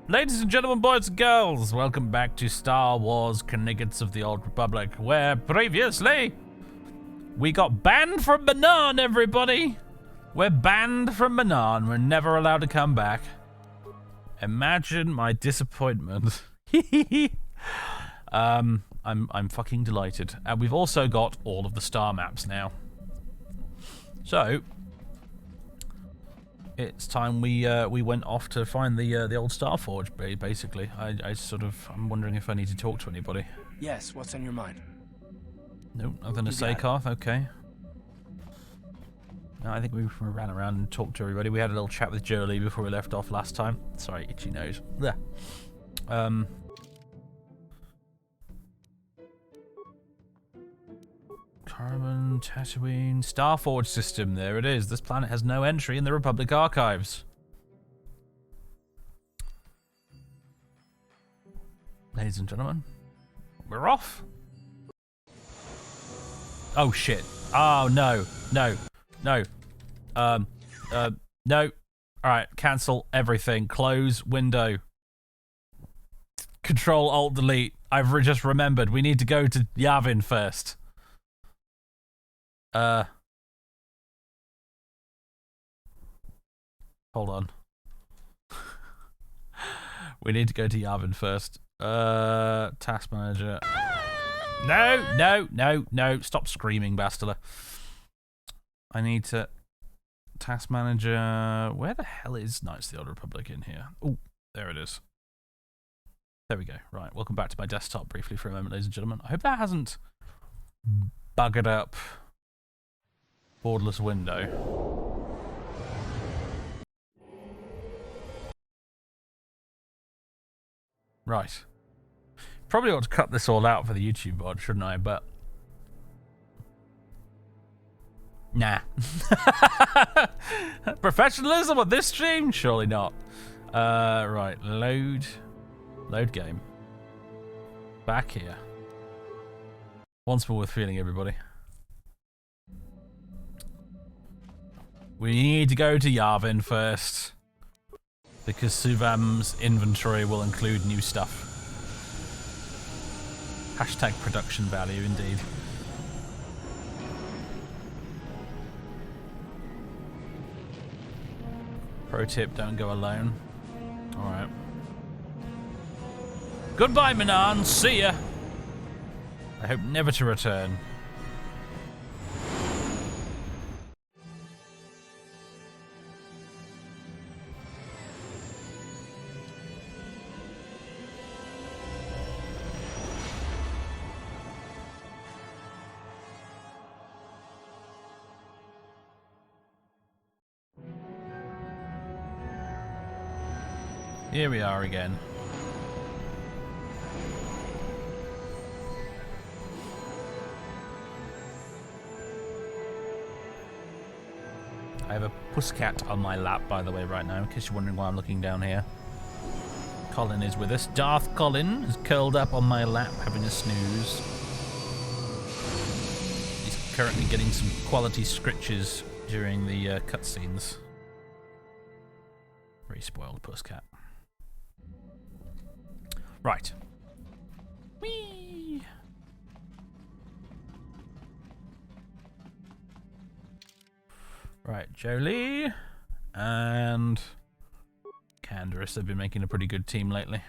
Ladies and gentlemen, boys and girls, welcome back to Star Wars Knights of the Old Republic, where previously we got banned from Banan, everybody. We're banned from Banan. We're never allowed to come back. Imagine my disappointment. I'm fucking delighted. And we've also got all of the star maps now. So it's time we went off to find the old Star Forge. Basically, I'm wondering if I need to talk to anybody. Yes, what's on your mind? No, nothing to say, Karth. Okay. No, I think we ran around and talked to everybody. We had a little chat with Jolie before we left off last time. Sorry, itchy nose. There. Carbon, Tatooine, Starforge system. There it is. This planet has no entry in the Republic archives. Ladies and gentlemen, we're off. Oh shit. Oh no. No. No. No. Alright, cancel everything. Close window. Control Alt Delete. I've just remembered. We need to go to Yavin first. Hold on. We need to go to Yavin first. Task manager. No. Stop screaming, Bastila. I need to... Task manager... Where the hell is Knights of the Old Republic in here? Oh, there it is. There we go. Right, welcome back to my desktop briefly for a moment, ladies and gentlemen. I hope that hasn't buggered up borderless window. Right. Probably ought to cut this all out for the YouTube mod, shouldn't I? But nah. Professionalism on this stream? Surely not. Right, load game. Back here. Once more with feeling, everybody. We need to go to Yavin first, because Suvam's inventory will include new stuff. Hashtag production value, indeed. Pro tip, don't go alone. Alright. Goodbye, Manan. See ya. I hope never to return. Here we are again. I have a pusscat on my lap, by the way, right now, in case you're wondering why I'm looking down here. Colin is with us. Darth Colin is curled up on my lap, having a snooze. He's currently getting some quality scritches during the cutscenes. Very spoiled pusscat. Right. Whee! Right, Jolie and Canderous have been making a pretty good team lately.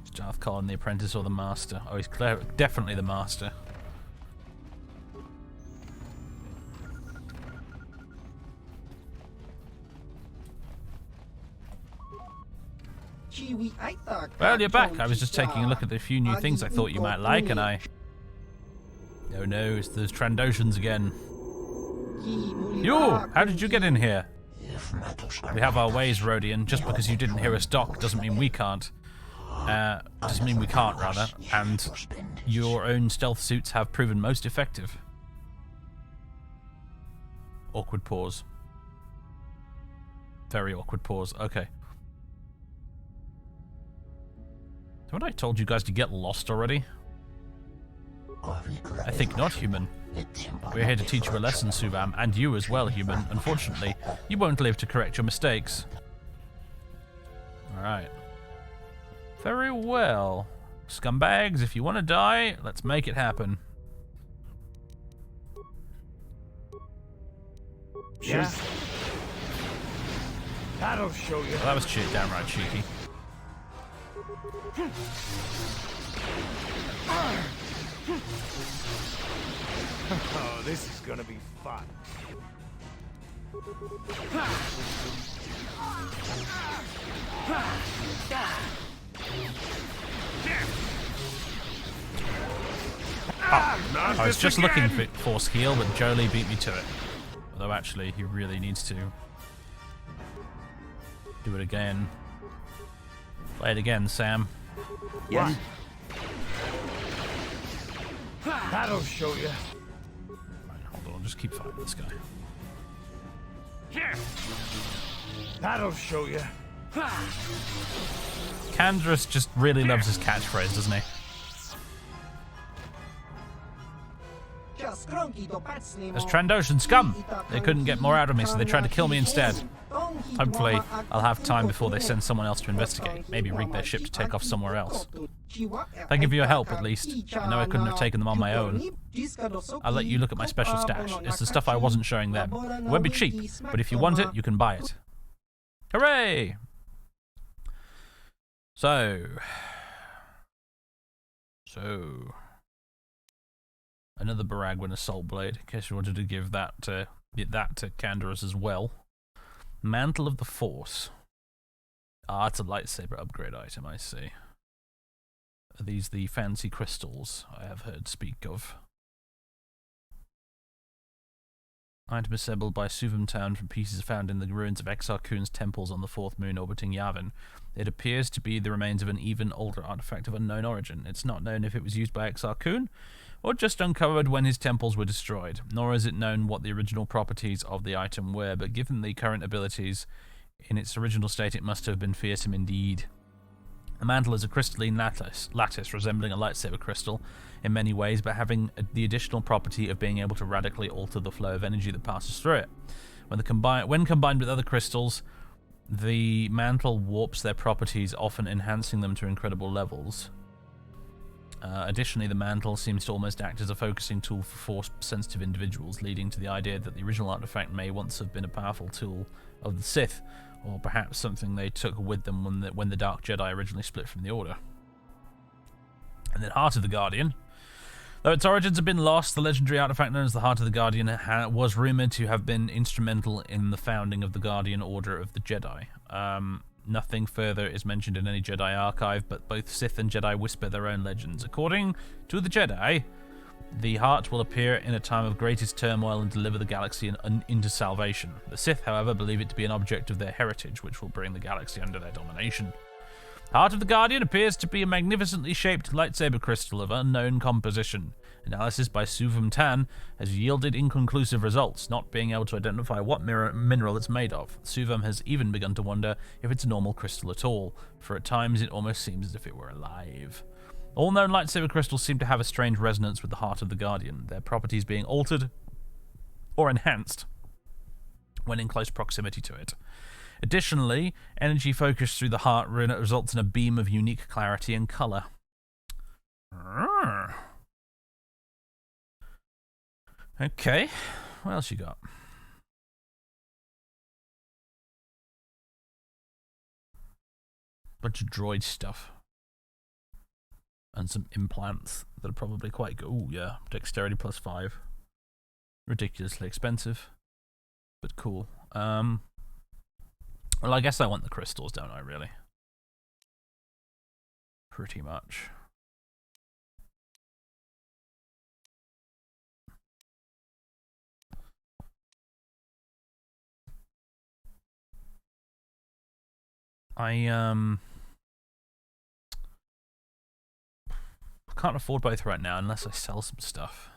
Is Darth Colin the apprentice or the master? Oh, he's definitely the master. Well, you're back. I was just taking a look at the few new things I thought you might like, and I... Oh no, it's those Trandoshans again. You! How did you get in here? We have our ways, Rodian. Just because you didn't hear us dock doesn't mean we can't. Doesn't mean we can't, rather. And your own stealth suits have proven most effective. Awkward pause. Very awkward pause. Okay. Haven't I told you guys to get lost already? I think not, human. We're here to teach you a lesson, Suvam, and you as well, human. Unfortunately, you won't live to correct your mistakes. Alright. Very well. Scumbags, if you want to die, let's make it happen. Yeah. That'll show you. Well, that was downright cheeky. Oh, this is gonna be fun. I was just looking for skill, but Jolie beat me to it. Although actually, he really needs to do it again. Play it again, Sam. Yes. That'll show you. Right, hold on, I'll just keep fighting this guy. That'll show you. Candra's just really loves his catchphrase, doesn't he? There's Trandoshan scum! They couldn't get more out of me, so they tried to kill me instead. Hopefully, I'll have time before they send someone else to investigate. Maybe rig their ship to take off somewhere else. Thank you for your help, at least. I know I couldn't have taken them on my own. I'll let you look at my special stash. It's the stuff I wasn't showing them. It won't be cheap, but if you want it, you can buy it. Hooray! So... Another Baragwin Assault Blade, in case you wanted to give that to Canderous as well. Mantle of the Force. Ah, it's a lightsaber upgrade item, I see. Are these the fancy crystals I have heard speak of? Item assembled by Suvam Town from pieces found in the ruins of Exar Kun's temples on the fourth moon orbiting Yavin. It appears to be the remains of an even older artifact of unknown origin. It's not known if it was used by Exar Kun, or just uncovered when his temples were destroyed, nor is it known what the original properties of the item were, but given the current abilities in its original state, it must have been fearsome indeed. The mantle is a crystalline lattice resembling a lightsaber crystal in many ways, but having the additional property of being able to radically alter the flow of energy that passes through it. When combined with other crystals, the mantle warps their properties, often enhancing them to incredible levels. Additionally, the mantle seems to almost act as a focusing tool for Force-sensitive individuals, leading to the idea that the original artifact may once have been a powerful tool of the Sith, or perhaps something they took with them when the Dark Jedi originally split from the Order. And then Heart of the Guardian. Though its origins have been lost, the legendary artifact known as the Heart of the Guardian was rumoured to have been instrumental in the founding of the Guardian Order of the Jedi. Nothing further is mentioned in any Jedi archive, but both Sith and Jedi whisper their own legends. According to the Jedi, the heart will appear in a time of greatest turmoil and deliver the galaxy into salvation. The Sith, however, believe it to be an object of their heritage, which will bring the galaxy under their domination. Heart of the Guardian appears to be a magnificently shaped lightsaber crystal of unknown composition. Analysis by Suvam Tan has yielded inconclusive results, not being able to identify what mineral it's made of. Suvam has even begun to wonder if it's a normal crystal at all, for at times it almost seems as if it were alive. All known lightsaber crystals seem to have a strange resonance with the Heart of the Guardian, their properties being altered or enhanced when in close proximity to it. Additionally, energy focused through the heart results in a beam of unique clarity and colour. Okay, what else you got? Bunch of droid stuff. And some implants that are probably quite good. Ooh, yeah, dexterity +5. Ridiculously expensive, but cool. Well, I guess I want the crystals, don't I, really? Pretty much. I can't afford both right now unless I sell some stuff.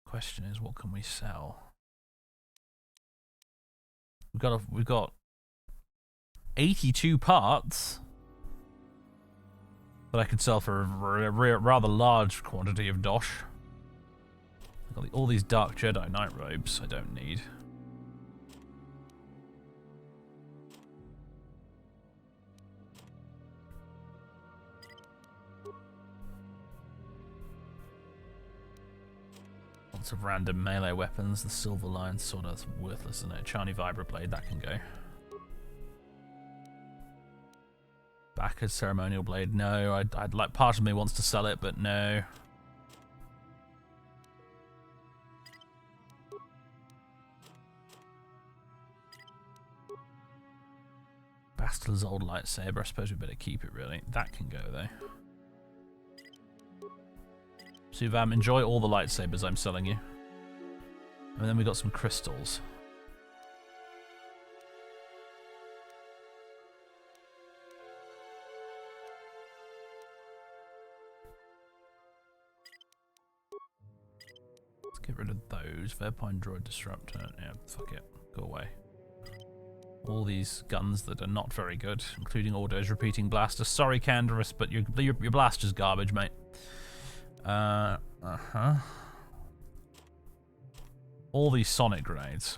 Question is, what can we sell? We've got 82 parts But I could sell for a rather large quantity of dosh. I've got all these Dark Jedi Knight robes I don't need. Lots of random melee weapons. The Silver Lion Sword, that's worthless, isn't it? Chani Vibroblade, that can go. Bacca's Ceremonial Blade, no. I'd like, part of me wants to sell it, but no. Bastila's old lightsaber, I suppose we better keep it, really. That can go, though. Suvam, enjoy all the lightsabers I'm selling you. And then we got some crystals. Let's get rid of those. Verpine Droid Disruptor. Yeah, fuck it. Go away. All these guns that are not very good, including Ordo's Repeating Blaster. Sorry, Canderous, but your blaster's garbage, mate. All these sonic grenades.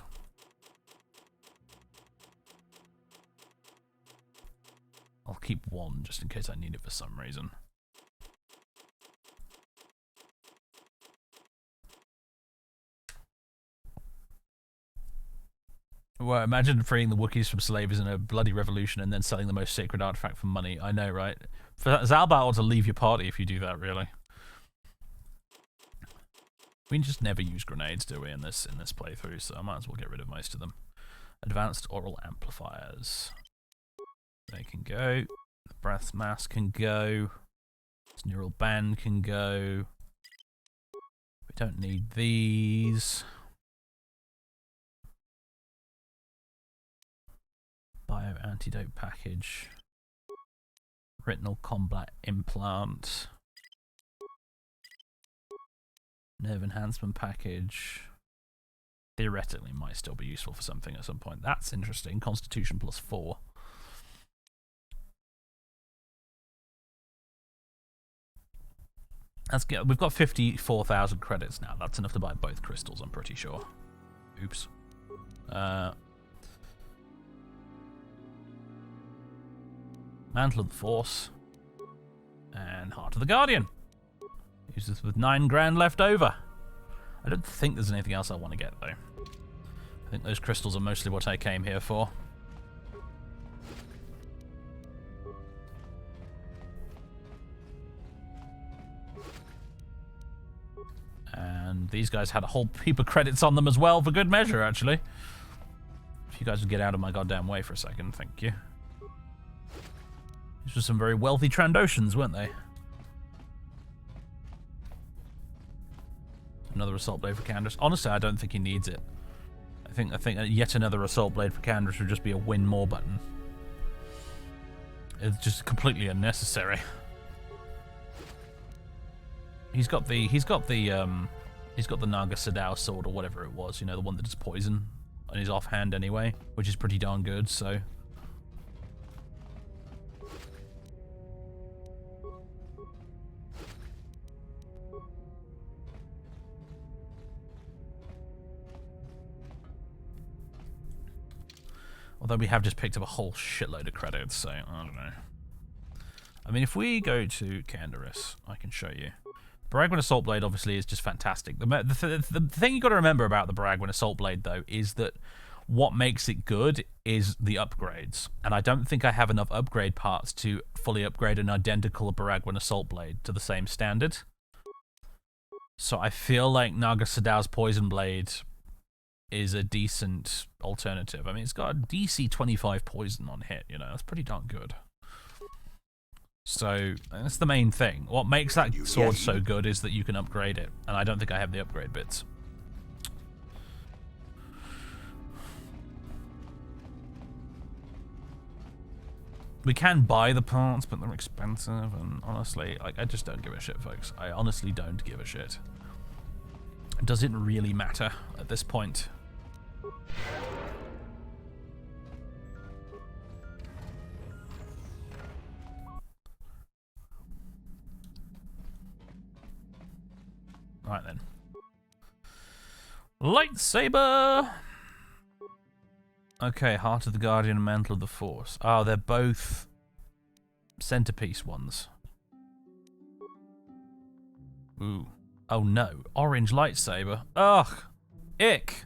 I'll keep one just in case I need it for some reason. Well, imagine freeing the Wookiees from slaves in a bloody revolution and then selling the most sacred artifact for money. I know, right? Zalbat ought to leave your party if you do that, really. We just never use grenades, do we, in this playthrough, so I might as well get rid of most of them. Advanced Oral Amplifiers. They can go. The Breath Mask can go. This Neural Band can go. We don't need these. Bio Antidote Package. Retinal Combat Implant. Nerve Enhancement Package. Theoretically might still be useful for something at some point. That's interesting. Constitution +4. That's good. We've got 54,000 credits now. That's enough to buy both crystals, I'm pretty sure. Oops. Mantle of the Force. And Heart of the Guardian. Use this with 9 grand left over. I don't think there's anything else I want to get, though. I think those crystals are mostly what I came here for. And these guys had a whole heap of credits on them as well, for good measure, actually. If you guys would get out of my goddamn way for a second, thank you. These were some very wealthy Trandoshans, weren't they? Another Assault Blade for Candace. Honestly, I don't think he needs it. I think yet another Assault Blade for Candace would just be a win more button. It's just completely unnecessary. He's got the Naga Sadao sword or whatever it was, you know, the one that does poison on his offhand anyway, which is pretty darn good, so. Although we have just picked up a whole shitload of credits, so I don't know. I mean, if we go to Canderous, I can show you. Baragwin Assault Blade obviously is just fantastic. The thing you got to remember about the Baragwin Assault Blade, though, is that what makes it good is the upgrades. And I don't think I have enough upgrade parts to fully upgrade an identical Baragwin Assault Blade to the same standard. So I feel like Naga Sadao's Poison Blade is a decent alternative. I mean, it's got a DC 25 poison on hit, you know, that's pretty darn good. So, that's the main thing. What makes that sword so good is that you can upgrade it, and I don't think I have the upgrade bits. We can buy the parts, but they're expensive, and honestly, like, I just don't give a shit, folks. I honestly don't give a shit. Does it really matter at this point? Right then. Lightsaber! Okay, Heart of the Guardian and Mantle of the Force. Oh, they're both centerpiece ones. Ooh. Oh no. Orange lightsaber. Ugh. Ick.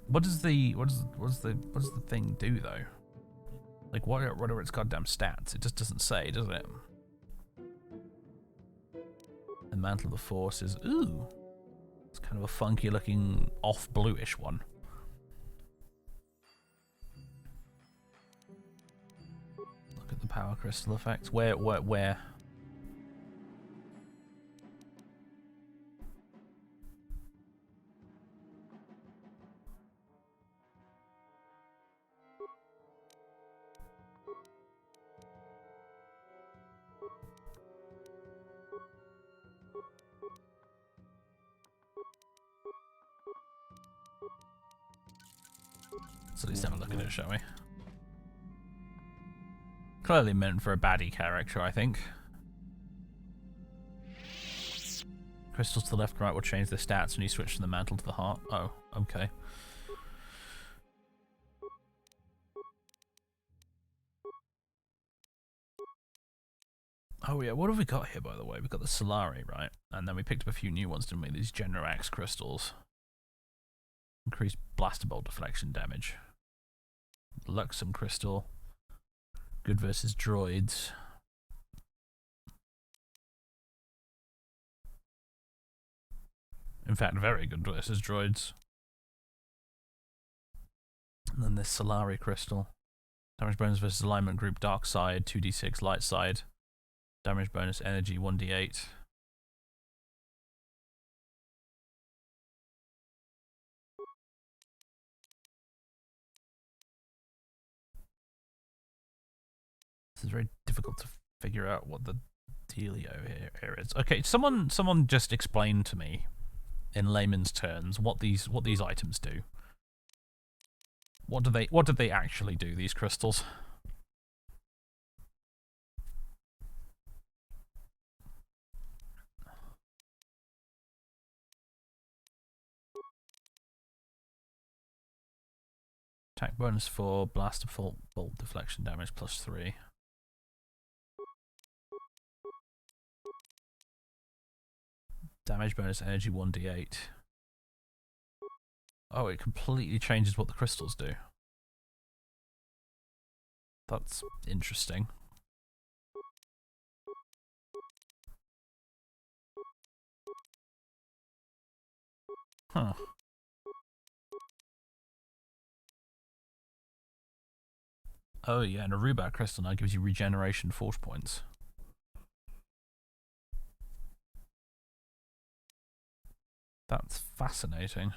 What does the thing do though? Like what are its goddamn stats? It just doesn't say, does it? The Mantle of the Force is ooh. It's kind of a funky looking off bluish one. Look at the power crystal effect. Where? So let's have a look at it, shall we? Clearly meant for a baddie character, I think. Crystals to the left and right will change their stats when you switch from the mantle to the heart. Oh, okay. Oh yeah, what have we got here, by the way? We've got the Solari, right? And then we picked up a few new ones, didn't we? These Generax crystals. Increased blaster bolt deflection damage. Luxem crystal. Good versus droids. In fact, very good versus droids. And then this Solari crystal. Damage bonus versus alignment group dark side, 2d6 light side. Damage bonus energy, 1d8. This is very difficult to figure out what the dealio here is. Okay, someone just explain to me in layman's terms what these items do. What do they actually do, these crystals? Attack bonus for blaster bolt deflection damage +3. Damage bonus energy 1d8. Oh, it completely changes what the crystals do. That's interesting. Huh. Oh yeah, and a Rubat crystal now gives you regeneration force points. That's fascinating.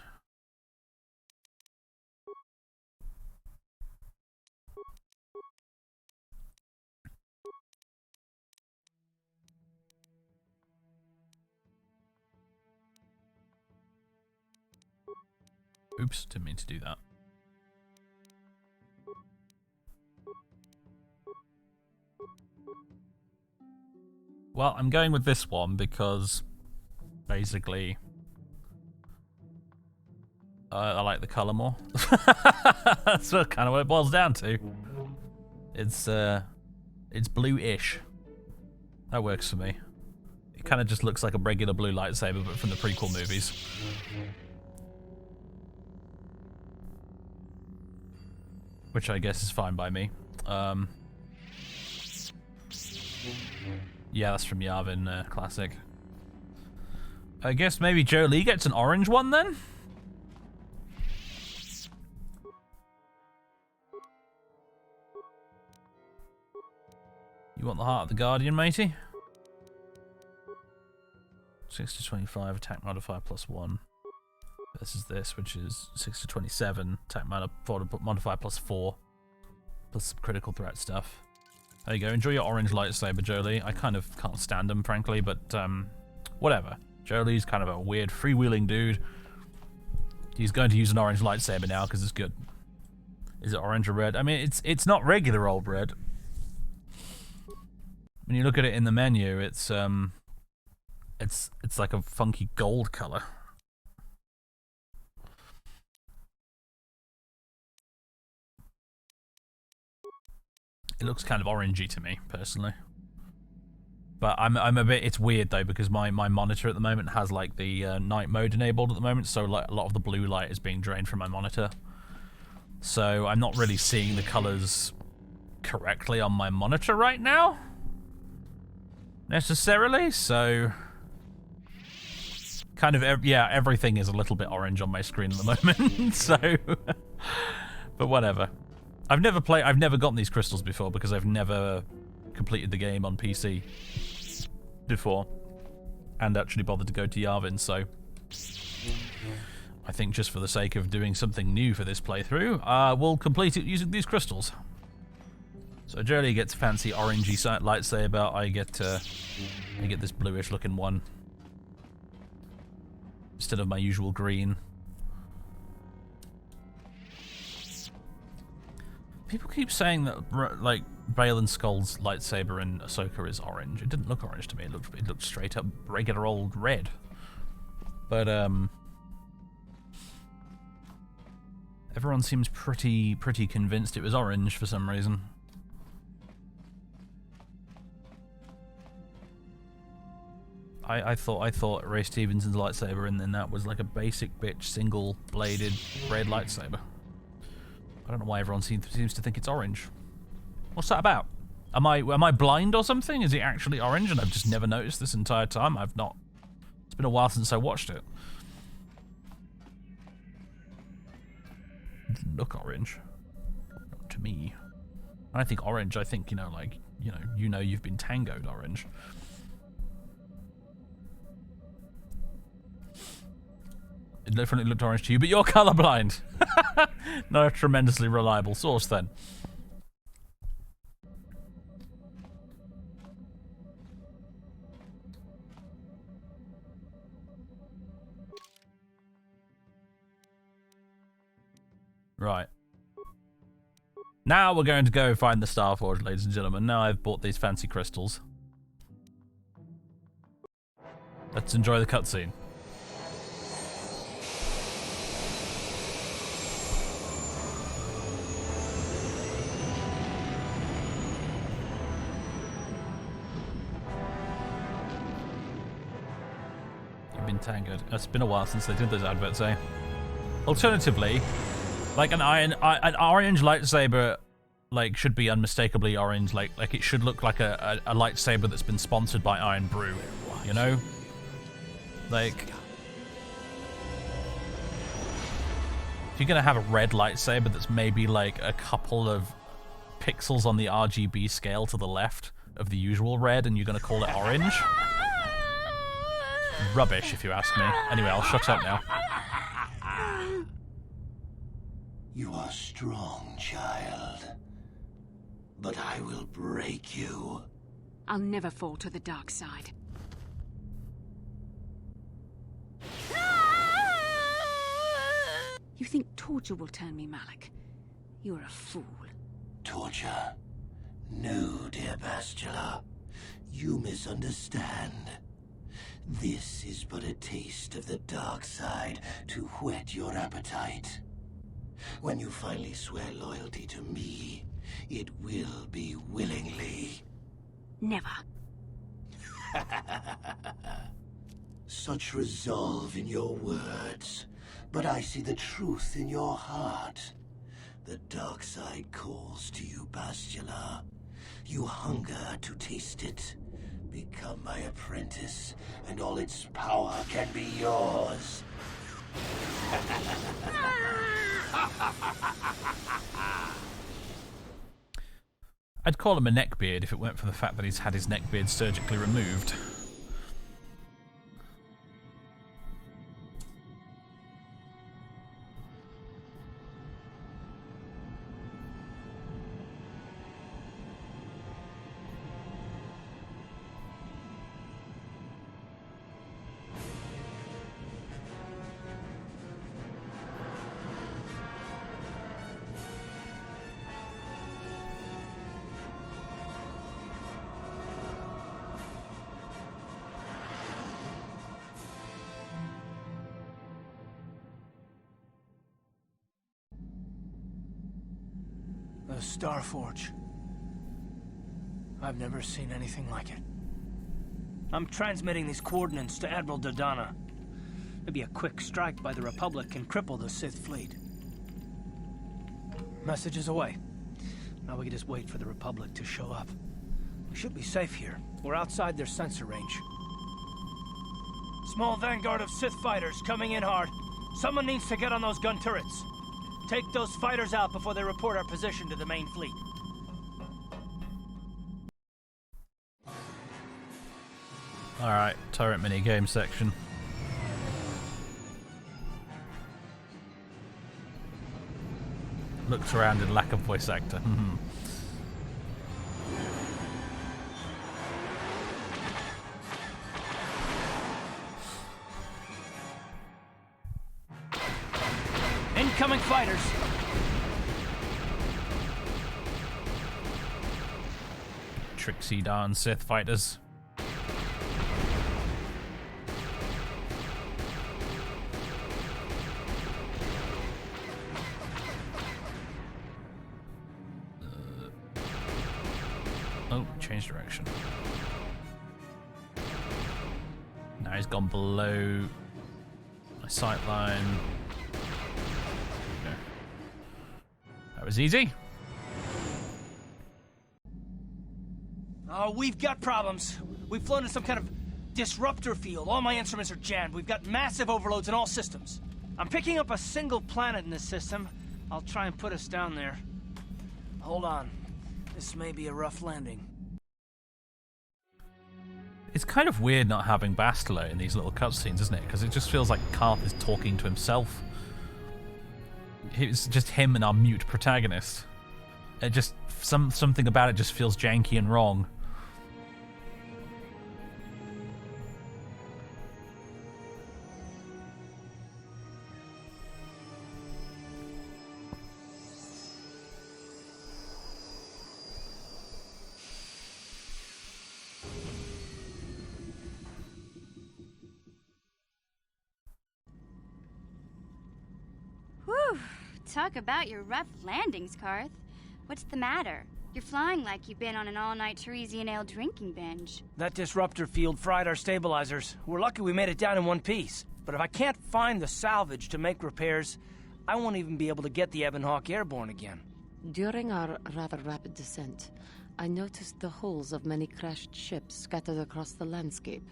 Oops, didn't mean to do that. Well, I'm going with this one because basically I like the colour more. That's kind of what it boils down to. It's blue-ish. That works for me. It kind of just looks like a regular blue lightsaber, but from the prequel movies. Which I guess is fine by me. Yeah, that's from Yavin Classic. I guess maybe Jolie gets an orange one then? You want the Heart of the Guardian, matey? 6 to 25, attack modifier +1. Versus this, which is 6 to 27, attack modifier +4. Plus some critical threat stuff. There you go, enjoy your orange lightsaber, Jolie. I kind of can't stand him, frankly, but whatever. Jolie's kind of a weird freewheeling dude. He's going to use an orange lightsaber now because it's good. Is it orange or red? I mean, it's not regular old red. When you look at it in the menu, it's It's like a funky gold color. It looks kind of orangey to me, personally. But I'm a bit. It's weird though because my monitor at the moment has like the night mode enabled at the moment, so like a lot of the blue light is being drained from my monitor. So I'm not really seeing the colors correctly on my monitor right now, necessarily. So kind of yeah, everything is a little bit orange on my screen at the moment. So, but whatever. I've never gotten these crystals before because I've never completed the game on PC before and actually bothered to go to Yavin, so I think just for the sake of doing something new for this playthrough, we'll complete it using these crystals. So Jolie gets fancy orangey lightsaber, I get this bluish looking one instead of my usual green. People keep saying that, like, Baylan Skoll's lightsaber in Ahsoka is orange. It didn't look orange to me. It looked straight up regular old red. But everyone seems pretty convinced it was orange for some reason. I thought Ray Stevenson's lightsaber in that was like a basic bitch single bladed red lightsaber. I don't know why everyone seems to think it's orange. What's that about? Am I blind or something? Is it actually orange and I've just never noticed this entire time? I've not. It's been a while since I watched it. It didn't look orange. Not to me. When I think orange, I think, like, you've been tangoed orange. It definitely looked orange to you, but you're colorblind. Not a tremendously reliable source, then. Right. Now we're going to go find the Starforge, ladies and gentlemen. Now I've bought these fancy crystals. Let's enjoy the cutscene. Tangoed. It's been a while since they did those adverts, eh? Alternatively, like an orange lightsaber, like, should be unmistakably orange. Like it should look like a lightsaber that's been sponsored by Iron Brew. You know, like if you're gonna have a red lightsaber that's maybe like a couple of pixels on the RGB scale to the left of the usual red, and you're gonna call it orange. Rubbish, if you ask me. Anyway, I'll shut up now. You are strong, child. But I will break you. I'll never fall to the dark side. You think torture will turn me, Malak? You're a fool. Torture? No, dear Bastila. You misunderstand. This is but a taste of the dark side to whet your appetite. When you finally swear loyalty to me, it will be willingly. Never. Such resolve in your words, but I see the truth in your heart. The dark side calls to you, Bastila. You hunger to taste it. Become my apprentice, and all its power can be yours. I'd call him a neckbeard if it weren't for the fact that he's had his neckbeard surgically removed. The Starforge. I've never seen anything like it. I'm transmitting these coordinates to Admiral Dodonna. Maybe a quick strike by the Republic can cripple the Sith fleet. Message is away. Now we can just wait for the Republic to show up. We should be safe here. We're outside their sensor range. Small vanguard of Sith fighters coming in hard. Someone needs to get on those gun turrets. Take those fighters out before they report our position to the main fleet. Alright, turret minigame section. Looks around in lack of voice actor. Incoming fighters! Trixie darn Sith fighters. Oh, change direction. Now he's gone below my sight line. Okay. That was easy. Oh, we've got problems. We've flown in some kind of disruptor field. All my instruments are jammed. We've got massive overloads in all systems. I'm picking up a single planet in this system. I'll try and put us down there. Hold on. This may be a rough landing. It's kind of weird not having Bastila in these little cutscenes, isn't it? Because it just feels like Karth is talking to himself. It's just him and our mute protagonist. It just something about it just feels janky and wrong. Whew. Talk about your rough landings, Karth. What's the matter? You're flying like you've been on an all-night Teresian ale drinking binge. That disruptor field fried our stabilizers. We're lucky we made it down in one piece. But if I can't find the salvage to make repairs, I won't even be able to get the Ebon Hawk airborne again. During our rather rapid descent, I noticed the hulls of many crashed ships scattered across the landscape.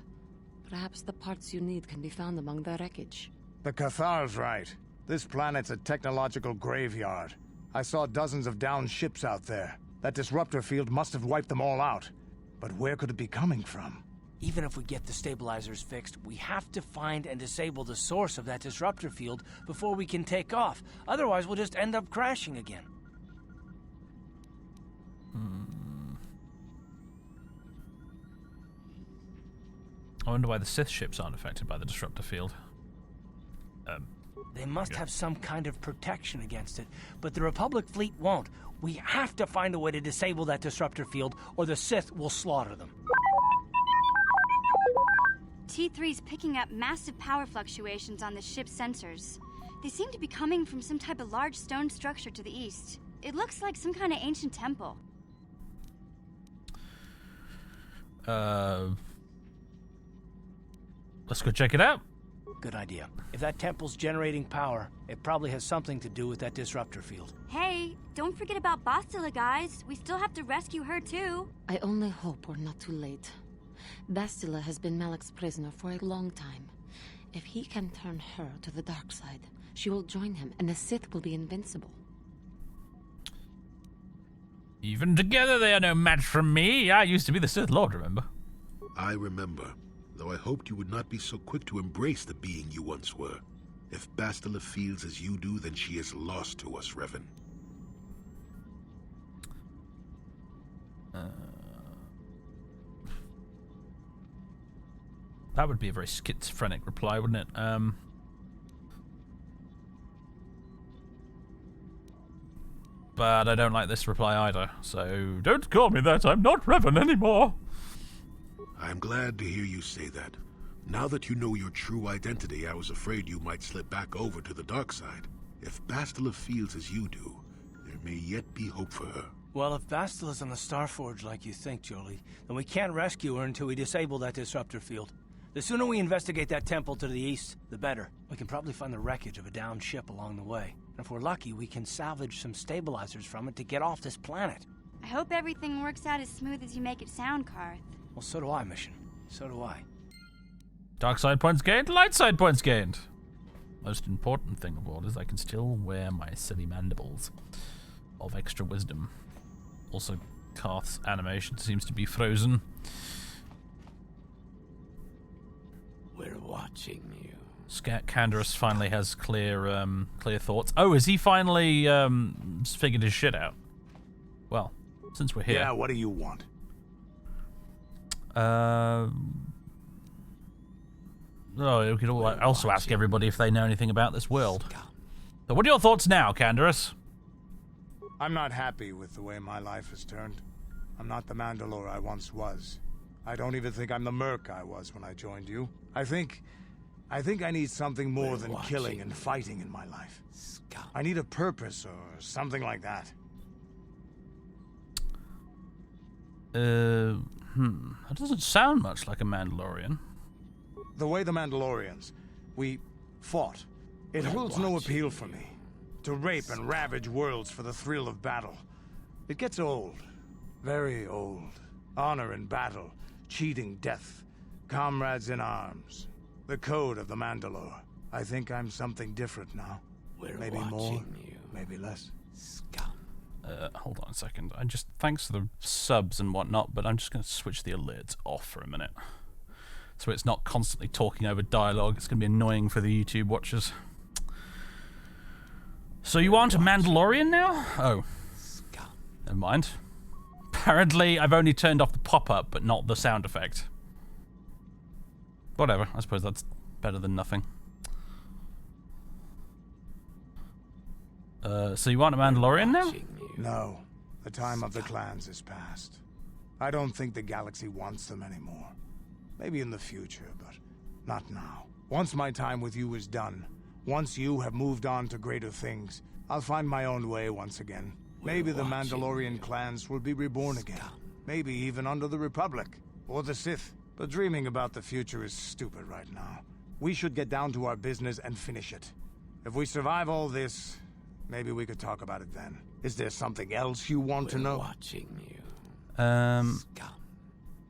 Perhaps the parts you need can be found among the wreckage. The Cathar's right. This planet's a technological graveyard. I saw dozens of downed ships out there. That disruptor field must have wiped them all out. But where could it be coming from? Even if we get the stabilizers fixed, we have to find and disable the source of that disruptor field before we can take off. Otherwise, we'll just end up crashing again. I wonder why the Sith ships aren't affected by the disruptor field. They must have some kind of protection against it, but the Republic fleet won't. We have to find a way to disable that disruptor field, or the Sith will slaughter them. T3's picking up massive power fluctuations on the ship's sensors. They seem to be coming from some type of large stone structure to the east. It looks like some kind of ancient temple. Let's go check it out. Good idea. If that temple's generating power, it probably has something to do with that disruptor field. Hey, don't forget about Bastila, guys. We still have to rescue her, too. I only hope we're not too late. Bastila has been Malak's prisoner for a long time. If he can turn her to the dark side, she will join him, and the Sith will be invincible. Even together they are no match for me. I used to be the Sith Lord, remember? I remember, though I hoped you would not be so quick to embrace the being you once were. If Bastila feels as you do, then she is lost to us, Revan. That would be a very schizophrenic reply, wouldn't it? But I don't like this reply either, so don't call me that. I'm not Revan anymore. I am glad to hear you say that. Now that you know your true identity, I was afraid you might slip back over to the dark side. If Bastila feels as you do, there may yet be hope for her. Well, if Bastila's on the Starforge like you think, Jolie, then we can't rescue her until we disable that disruptor field. The sooner we investigate that temple to the east, the better. We can probably find the wreckage of a downed ship along the way. And if we're lucky, we can salvage some stabilizers from it to get off this planet. I hope everything works out as smooth as you make it sound, Karth. Well, so do I, Mission. So do I. Dark side points gained, light side points gained. Most important thing of all is I can still wear my silly mandibles of extra wisdom. Also, Karth's animation seems to be frozen. We're watching you. Canderous finally has clear thoughts. Oh, has he finally figured his shit out? Well, since we're here. Yeah, what do you want? Oh, we could also ask everybody if they know anything about this world. So what are your thoughts now, Canderous? I'm not happy with the way my life has turned. I'm not the Mandalore I once was. I don't even think I'm the merc I was when I joined you. I think I need something more than killing and fighting in my life. I need a purpose or something like that. That doesn't sound much like a Mandalorian. The way the Mandalorians, we fought. It holds no appeal for me. To rape and ravage worlds for the thrill of battle. It gets old. Very old. Honor in battle. Cheating death. Comrades in arms. The code of the Mandalore. I think I'm something different now. Maybe more, maybe less. Hold on a second. Thanks for the subs and whatnot, but I'm just going to switch the alerts off for a minute. So it's not constantly talking over dialogue. It's going to be annoying for the YouTube watchers. So you aren't a Mandalorian now? Oh. Never mind. Apparently, I've only turned off the pop-up, but not the sound effect. Whatever. I suppose that's better than nothing. So you aren't a Mandalorian now? No. The time of the clans is past. I don't think the galaxy wants them anymore. Maybe in the future, but not now. Once my time with you is done, once you have moved on to greater things, I'll find my own way once again. Maybe the Mandalorian clans will be reborn again. Maybe even under the Republic, or the Sith. But dreaming about the future is stupid right now. We should get down to our business and finish it. If we survive all this, maybe we could talk about it then. Is there something else you want to know?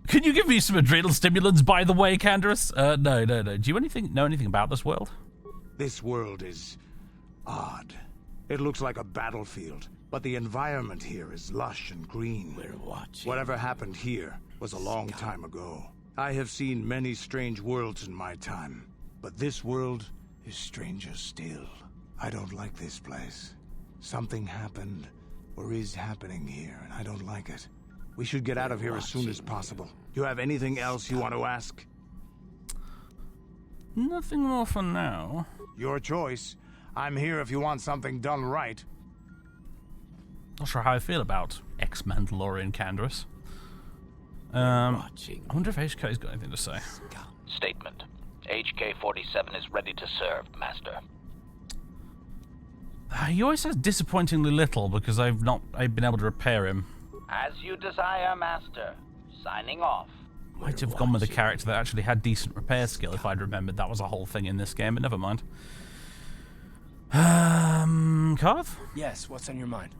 Can you give me some adrenal stimulants, by the way, Canderous? No. Do you know anything about this world? This world is odd. It looks like a battlefield, but the environment here is lush and green. Whatever happened here was a long time ago. I have seen many strange worlds in my time, but this world is stranger still. I don't like this place. Something happened, or is happening here, and I don't like it. We should get out of here as soon as possible. You have anything else you want to ask? Nothing more for now. Your choice. I'm here if you want something done right. Not sure how I feel about ex-Mandalorian Canderous. I wonder if HK's got anything to say. Statement. HK-47 is ready to serve, Master. He always says disappointingly little because I've been able to repair him. As you desire, Master. Signing off. Might have gone with a character that actually had decent repair skill if I'd remembered that was a whole thing in this game, but never mind. Karth? Yes, what's on your mind?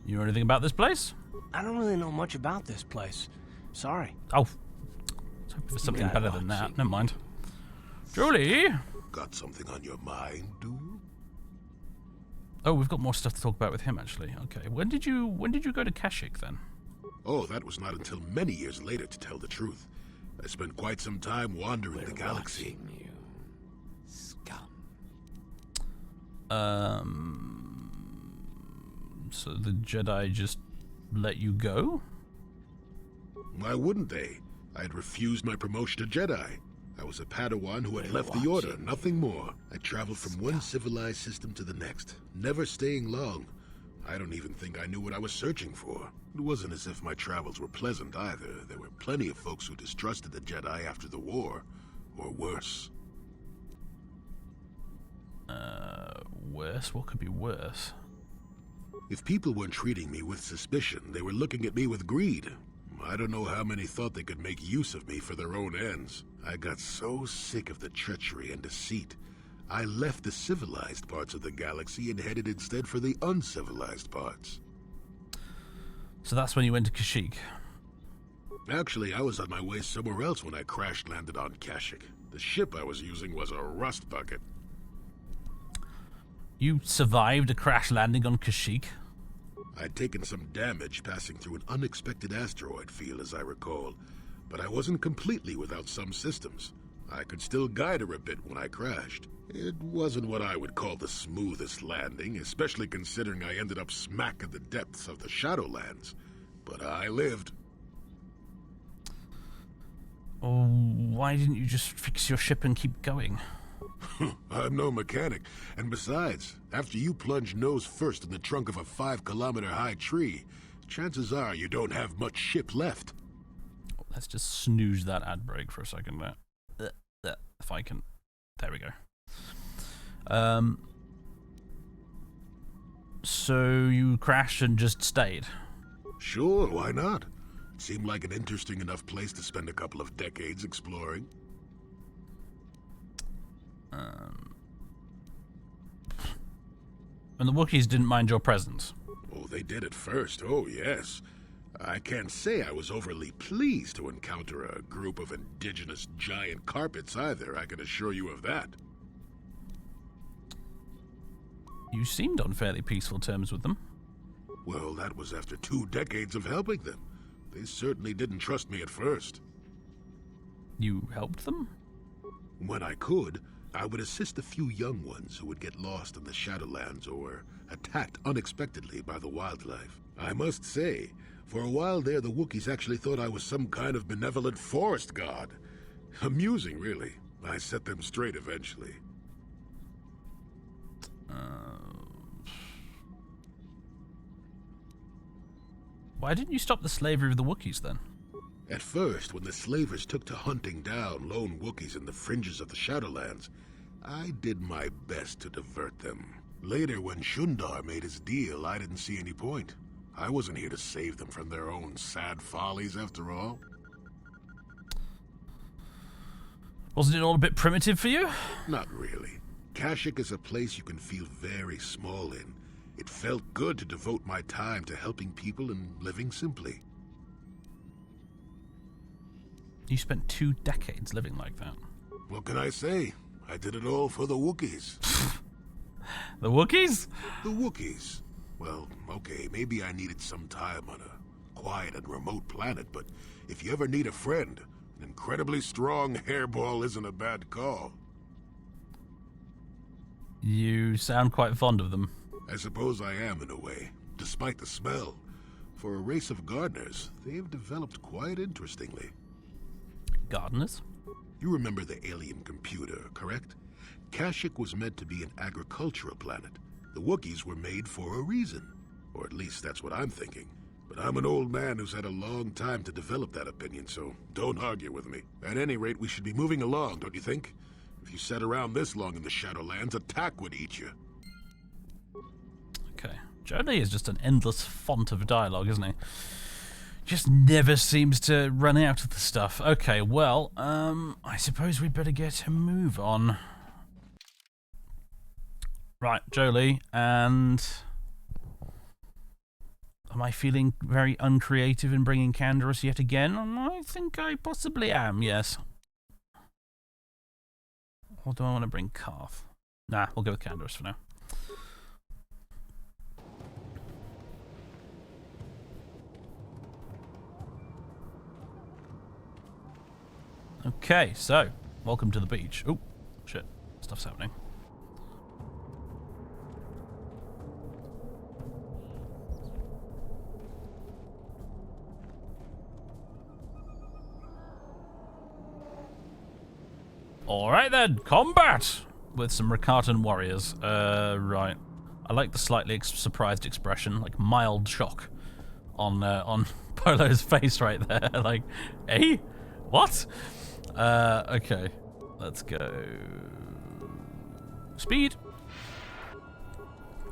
You know anything about this place? I don't really know much about this place. Sorry. Oh. I was hoping for something better than that. Never mind. Julie? Got something on your mind, do you? Oh, we've got more stuff to talk about with him, actually. Okay. When did you go to Kashyyyk, then? Oh, that was not until many years later, to tell the truth. I spent quite some time wandering the galaxy. So the Jedi just let you go? Why wouldn't they? I had refused my promotion to Jedi. I was a Padawan who had left the Order, nothing more. I traveled from one civilized system to the next, never staying long. I don't even think I knew what I was searching for. It wasn't as if my travels were pleasant either. There were plenty of folks who distrusted the Jedi after the war, or worse. Worse? What could be worse? If people weren't treating me with suspicion, they were looking at me with greed. I don't know how many thought they could make use of me for their own ends. I got so sick of the treachery and deceit. I left the civilized parts of the galaxy and headed instead for the uncivilized parts. So that's when you went to Kashyyyk. Actually, I was on my way somewhere else when I crash-landed on Kashyyyk. The ship I was using was a rust bucket. You survived a crash landing on Kashyyyk? I'd taken some damage passing through an unexpected asteroid field, as I recall, but I wasn't completely without some systems. I could still guide her a bit when I crashed. It wasn't what I would call the smoothest landing, especially considering I ended up smack in the depths of the Shadowlands. But I lived. Oh, why didn't you just fix your ship and keep going? I'm no mechanic, and besides, after you plunge nose first in the trunk of a 5-kilometer-high tree, chances are you don't have much ship left. Let's just snooze that ad break for a second there. If I can... There we go. So you crashed and just stayed? Sure, why not? It seemed like an interesting enough place to spend a couple of decades exploring. And the Wookiees didn't mind your presence? Oh, they did at first, oh yes. I can't say I was overly pleased to encounter a group of indigenous giant carpets either, I can assure you of that. You seemed on fairly peaceful terms with them. Well, that was after 2 decades of helping them. They certainly didn't trust me at first. You helped them? When I could, I would assist a few young ones who would get lost in the Shadowlands or attacked unexpectedly by the wildlife. I must say, for a while there, the Wookiees actually thought I was some kind of benevolent forest god. Amusing, really. I set them straight eventually. Why didn't you stop the slavery of the Wookiees then? At first, when the slavers took to hunting down lone Wookiees in the fringes of the Shadowlands, I did my best to divert them. Later, when Shundar made his deal, I didn't see any point. I wasn't here to save them from their own sad follies, after all. Wasn't it all a bit primitive for you? Not really. Kashyyyk is a place you can feel very small in. It felt good to devote my time to helping people and living simply. You spent 2 decades living like that. What can I say? I did it all for the Wookiees. The Wookiees? The Wookiees. Well, okay, maybe I needed some time on a quiet and remote planet, but if you ever need a friend, an incredibly strong hairball isn't a bad call. You sound quite fond of them. I suppose I am in a way, despite the smell. For a race of gardeners, they've developed quite interestingly. Gardeners? You remember the alien computer, correct? Kashyyyk was meant to be an agricultural planet. The Wookiees were made for a reason. Or at least that's what I'm thinking. But I'm an old man who's had a long time to develop that opinion, so don't argue with me. At any rate, we should be moving along, don't you think? If you sat around this long in the Shadowlands, attack would eat you. Okay. Jody is just an endless font of dialogue, isn't he? Just never seems to run out of the stuff. Okay, well, I suppose we'd better get a move on. Right, Jolie, and... Am I feeling very uncreative in bringing Canderous yet again? I think I possibly am, yes. Or do I want to bring Karth? Nah, we'll go with Canderous for now. Okay, so, welcome to the beach. Oh, shit, stuff's happening. Alright then, combat! With some Rakatan warriors. Right. I like the slightly surprised expression, like mild shock on Polo's face right there. Like, eh? What? Okay. Let's go. Speed.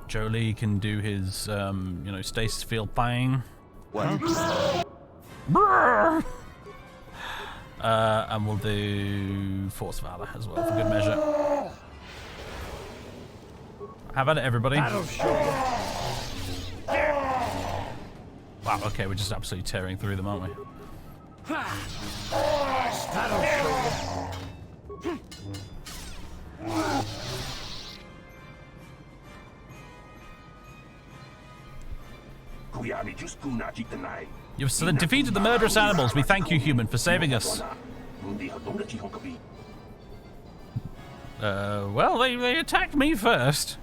Jolie can do his, you know, stasis field thing. What? And we'll do Force Valor as well for good measure. How about it, everybody? Wow, okay, we're just absolutely tearing through them, aren't we? You've defeated the murderous animals. We thank you, human, for saving us. Well, they attacked me first.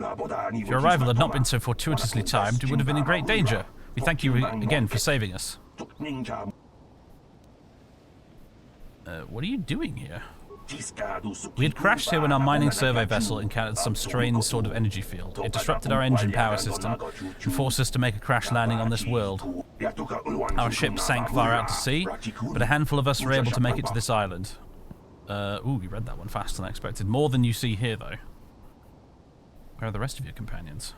If your arrival had not been so fortuitously timed, we would have been in great danger. We thank you again for saving us. What are you doing here? We had crashed here when our mining survey vessel encountered some strange sort of energy field. It disrupted our engine power system and forced us to make a crash landing on this world. Our ship sank far out to sea, but a handful of us were able to make it to this island. Ooh, you read that one faster than I expected. More than you see here, though. Where are the rest of your companions?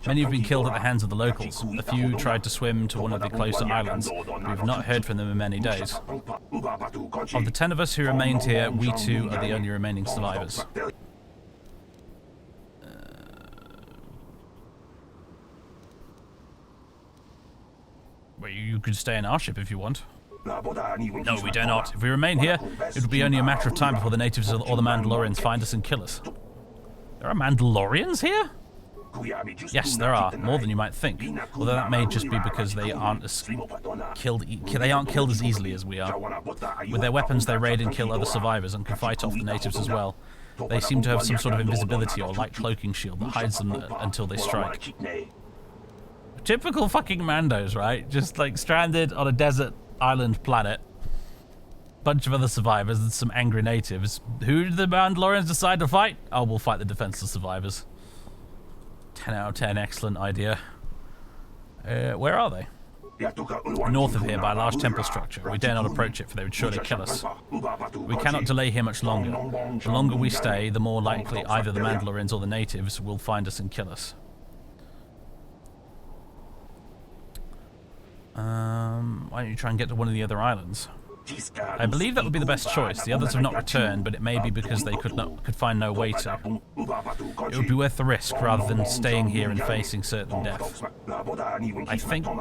Many have been killed at the hands of the locals. A few tried to swim to one of the closer islands, but we have not heard from them in many days. Of the 10 of us who remained here, we 2 are the only remaining survivors. Well, you could stay in our ship if you want. No, we dare not. If we remain here, it will be only a matter of time before the natives or the Mandalorians find us and kill us. There are Mandalorians here? Yes, there are, more than you might think. Although that may just be because they aren't killed as easily as we are. With their weapons, they raid and kill other survivors and can fight off the natives as well. They seem to have some sort of invisibility or light cloaking shield that hides them until they strike. Typical fucking Mandos, right? Just like stranded on a desert island planet. Bunch of other survivors and some angry natives. Who did the Mandalorians decide to fight? Oh, we'll fight the defenseless survivors. 10 out of 10, excellent idea. Where are they? North of here by a large temple structure. We dare not approach it, for they would surely kill us. We cannot delay here much longer. The longer we stay, the more likely either the Mandalorians or the natives will find us and kill us. Why don't you try and get to one of the other islands? I believe that would be the best choice. The others have not returned, but it may be because they could find no way to. It would be worth the risk rather than staying here and facing certain death.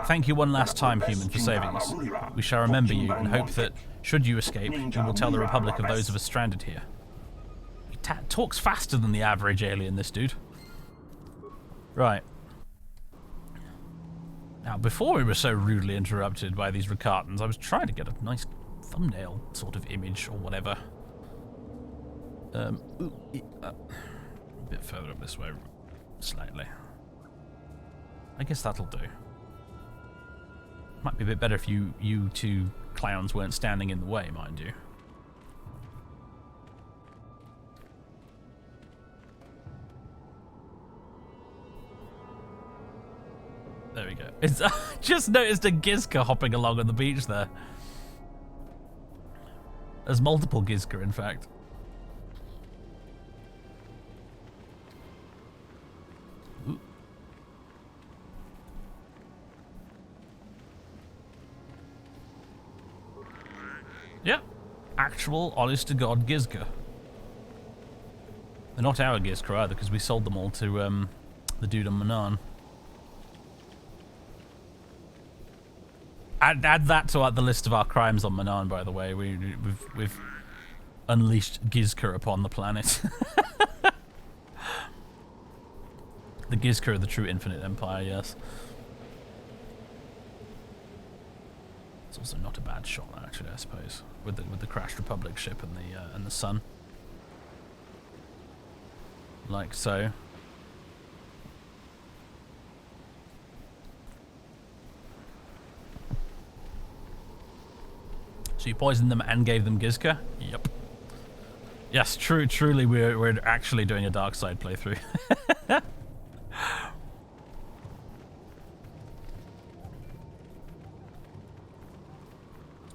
Thank you one last time, human, for saving us. We shall remember you and hope that, should you escape, you will tell the Republic of those of us stranded here. He talks faster than the average alien, this dude. Right. Now, before we were so rudely interrupted by these Rakatans, I was trying to get a nice thumbnail sort of image or whatever. A bit further up this way, slightly. I guess that'll do. Might be a bit better if you 2 clowns weren't standing in the way, mind you. There we go. It's just noticed a Gizka hopping along on the beach there. There's multiple Gizka, in fact. Ooh. Yep. Actual, honest-to-God Gizka. They're not our Gizka either, because we sold them all to the dude on Manan. Add that to the list of our crimes on Manan, by the way. We've unleashed Gizka upon the planet. The Gizka are the true infinite empire, yes. It's also not a bad shot, actually, I suppose, with the crashed Republic ship and the sun, like so. So you poisoned them and gave them Gizka? Yep. Yes, truly we're actually doing a dark side playthrough. This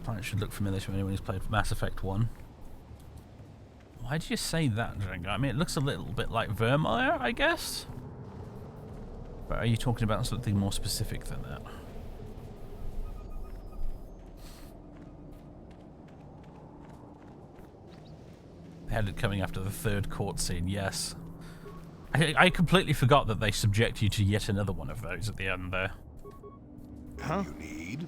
planet should look familiar to anyone who's played Mass Effect 1. Why did you say that, Django? I mean, it looks a little bit like Vermeer, I guess? But are you talking about something more specific than that? They had it coming after the third court scene, yes. I completely forgot that they subject you to yet another one of those at the end there. Huh? You need?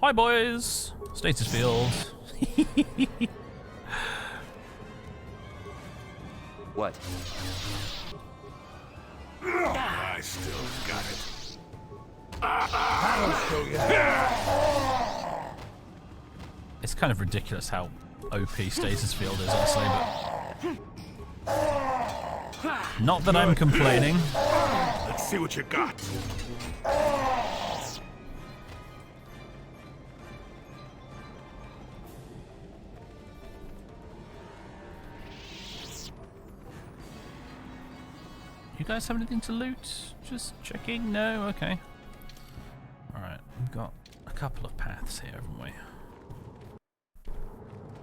Hi, boys! Status field. What? I still got it. It's kind of ridiculous how OP status field is, honestly, but... Not that I'm complaining. Let's see what you got. You guys have anything to loot? Just checking? No? Okay. Alright, we've got a couple of paths here, haven't we?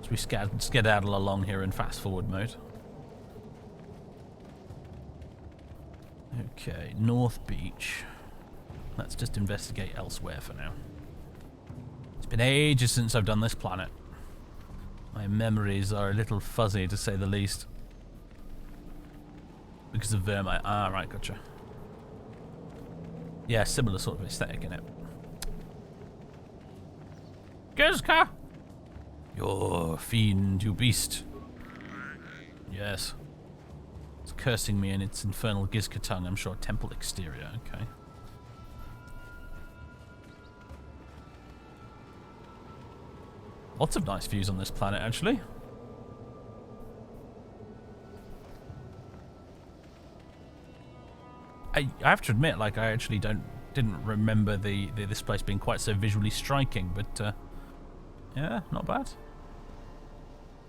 So we skedaddle along here in fast forward mode. Okay, North Beach. Let's just investigate elsewhere for now. It's been ages since I've done this planet. My memories are a little fuzzy, to say the least. Because of Vermeer. Ah, right, gotcha. Yeah, similar sort of aesthetic in it. Gizka! You fiend, you beast. Yes. It's cursing me in its infernal Gizka tongue, I'm sure. Temple exterior, okay. Lots of nice views on this planet, actually. I have to admit, like, I actually didn't remember this place being quite so visually striking, but yeah, not bad.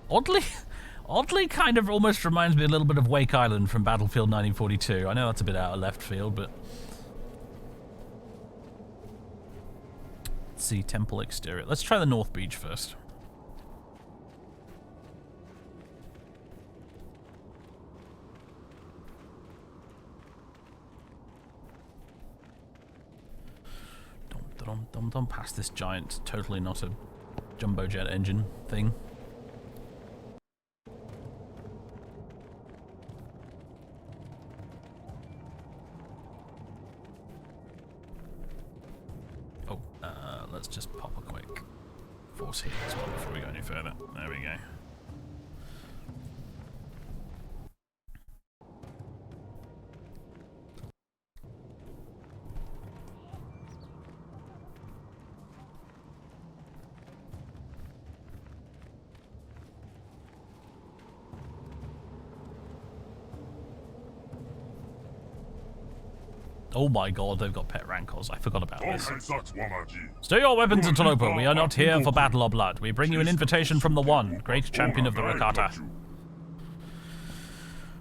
Oddly kind of almost reminds me a little bit of Wake Island from Battlefield 1942. I know that's a bit out of left field, but let's see, temple exterior. Let's try the North Beach first. Don't pass this giant, totally not a jumbo jet engine thing. Oh, let's just pop a quick force heal as well before we go any further. There we go. Oh my god, they've got pet rancors. I forgot about this. Stow your weapons, Interloper. We are not here for battle or blood. We bring you an invitation from the One, great champion of the Rakata.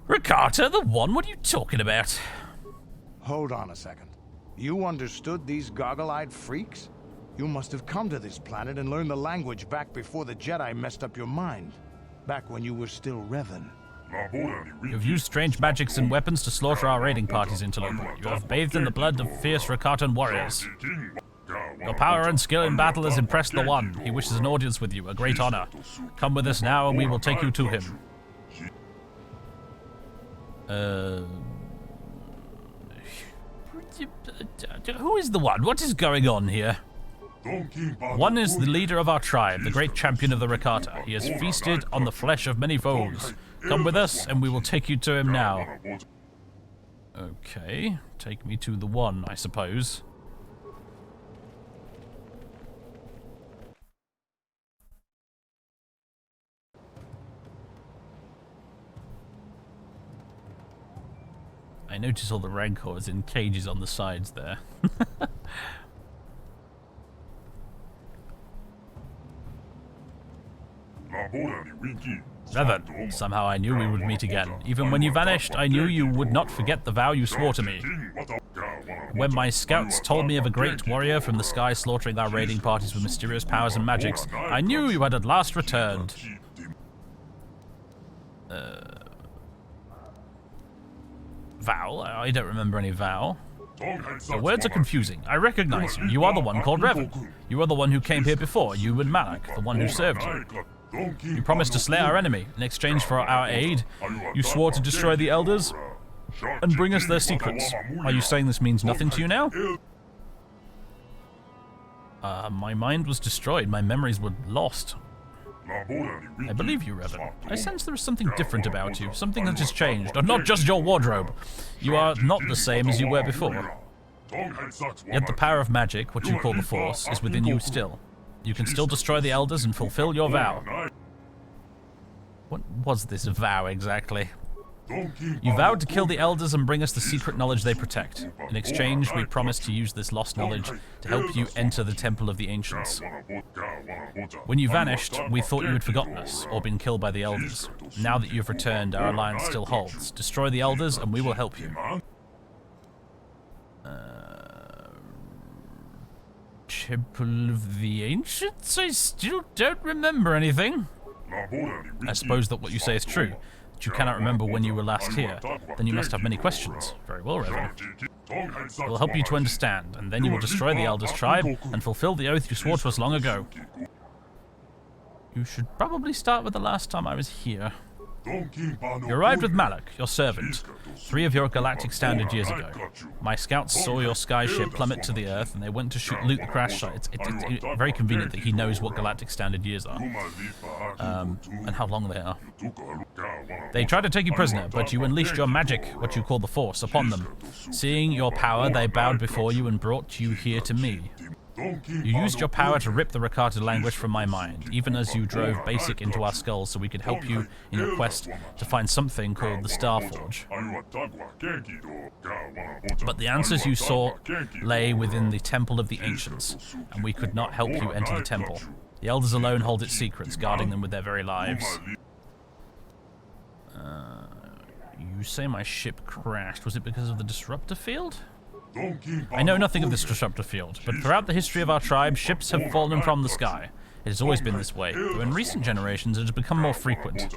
Rakata? The One? What are you talking about? Hold on a second. You understood these goggle-eyed freaks? You must have come to this planet and learned the language back before the Jedi messed up your mind. Back when you were still Revan. You've used strange magics and weapons to slaughter our raiding parties, Interloper. You have bathed in the blood of fierce Rakatan warriors. Your power and skill in battle has impressed the One. He wishes an audience with you, a great honor. Come with us now and we will take you to him. Who is the One? What is going on here? One is the leader of our tribe, the great champion of the Rakata. He has feasted on the flesh of many foes. Come with us, and we will take you to him now. Okay, take me to the One, I suppose. I notice all the rancors in cages on the sides there. Revan, somehow I knew we would meet again. Even when you vanished, I knew you would not forget the vow you swore to me. When my scouts told me of a great warrior from the sky slaughtering our raiding parties with mysterious powers and magics, I knew you had at last returned. Vow? I don't remember any vow. The words are confusing. I recognize you. You are the one called Revan. You are the one who came here before, you and Malak, the one who served you. You promised to slay our enemy. In exchange for our aid, you swore to destroy the Elders and bring us their secrets. Are you saying this means nothing to you now? My mind was destroyed. My memories were lost. I believe you, Revan. I sense there is something different about you, something that has changed, and not just your wardrobe. You are not the same as you were before. Yet the power of magic, what you call the Force, is within you still. You can still destroy the Elders and fulfill your vow. What was this vow exactly? You vowed to kill the Elders and bring us the secret knowledge they protect. In exchange, we promised to use this lost knowledge to help you enter the Temple of the Ancients. When you vanished, we thought you had forgotten us, or been killed by the Elders. Now that you've returned, our alliance still holds. Destroy the Elders, and we will help you. Temple of the Ancients? I still don't remember anything. I suppose that what you say is true. You cannot remember when you were last here, then you must have many questions. Very well, Revan. I will help you to understand, and then you will destroy the Elders' tribe and fulfill the oath you swore to us long ago. You should probably start with the last time I was here. You arrived with Malak, your servant, 3 of your galactic standard years ago. My scouts saw your sky ship plummet to the Earth, and they went to loot the crash site. It's very convenient that he knows what galactic standard years are, and how long they are. They tried to take you prisoner, but you unleashed your magic, what you call the Force, upon them. Seeing your power, they bowed before you and brought you here to me. You used your power to rip the Rakata language from my mind, even as you drove Basic into our skulls so we could help you in your quest to find something called the Starforge. But the answers you sought lay within the Temple of the Ancients, and we could not help you enter the temple. The Elders alone hold its secrets, guarding them with their very lives. You say my ship crashed. Was it because of the disruptor field? I know nothing of this disruptor field, but throughout the history of our tribe, ships have fallen from the sky. It has always been this way, though in recent generations it has become more frequent.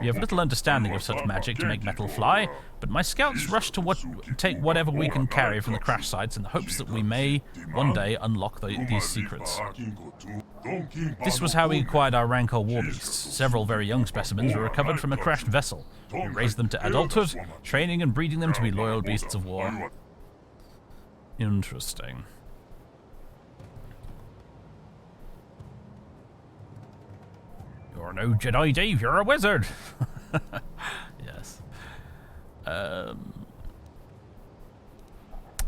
We have little understanding of such magic to make metal fly, but my scouts rush to take whatever we can carry from the crash sites in the hopes that we may, one day, unlock these secrets. This was how we acquired our Rancor warbeasts. Several very young specimens were recovered from a crashed vessel. We raised them to adulthood, training and breeding them to be loyal beasts of war. Interesting. You're no Jedi, Dave. You're a wizard. Yes. I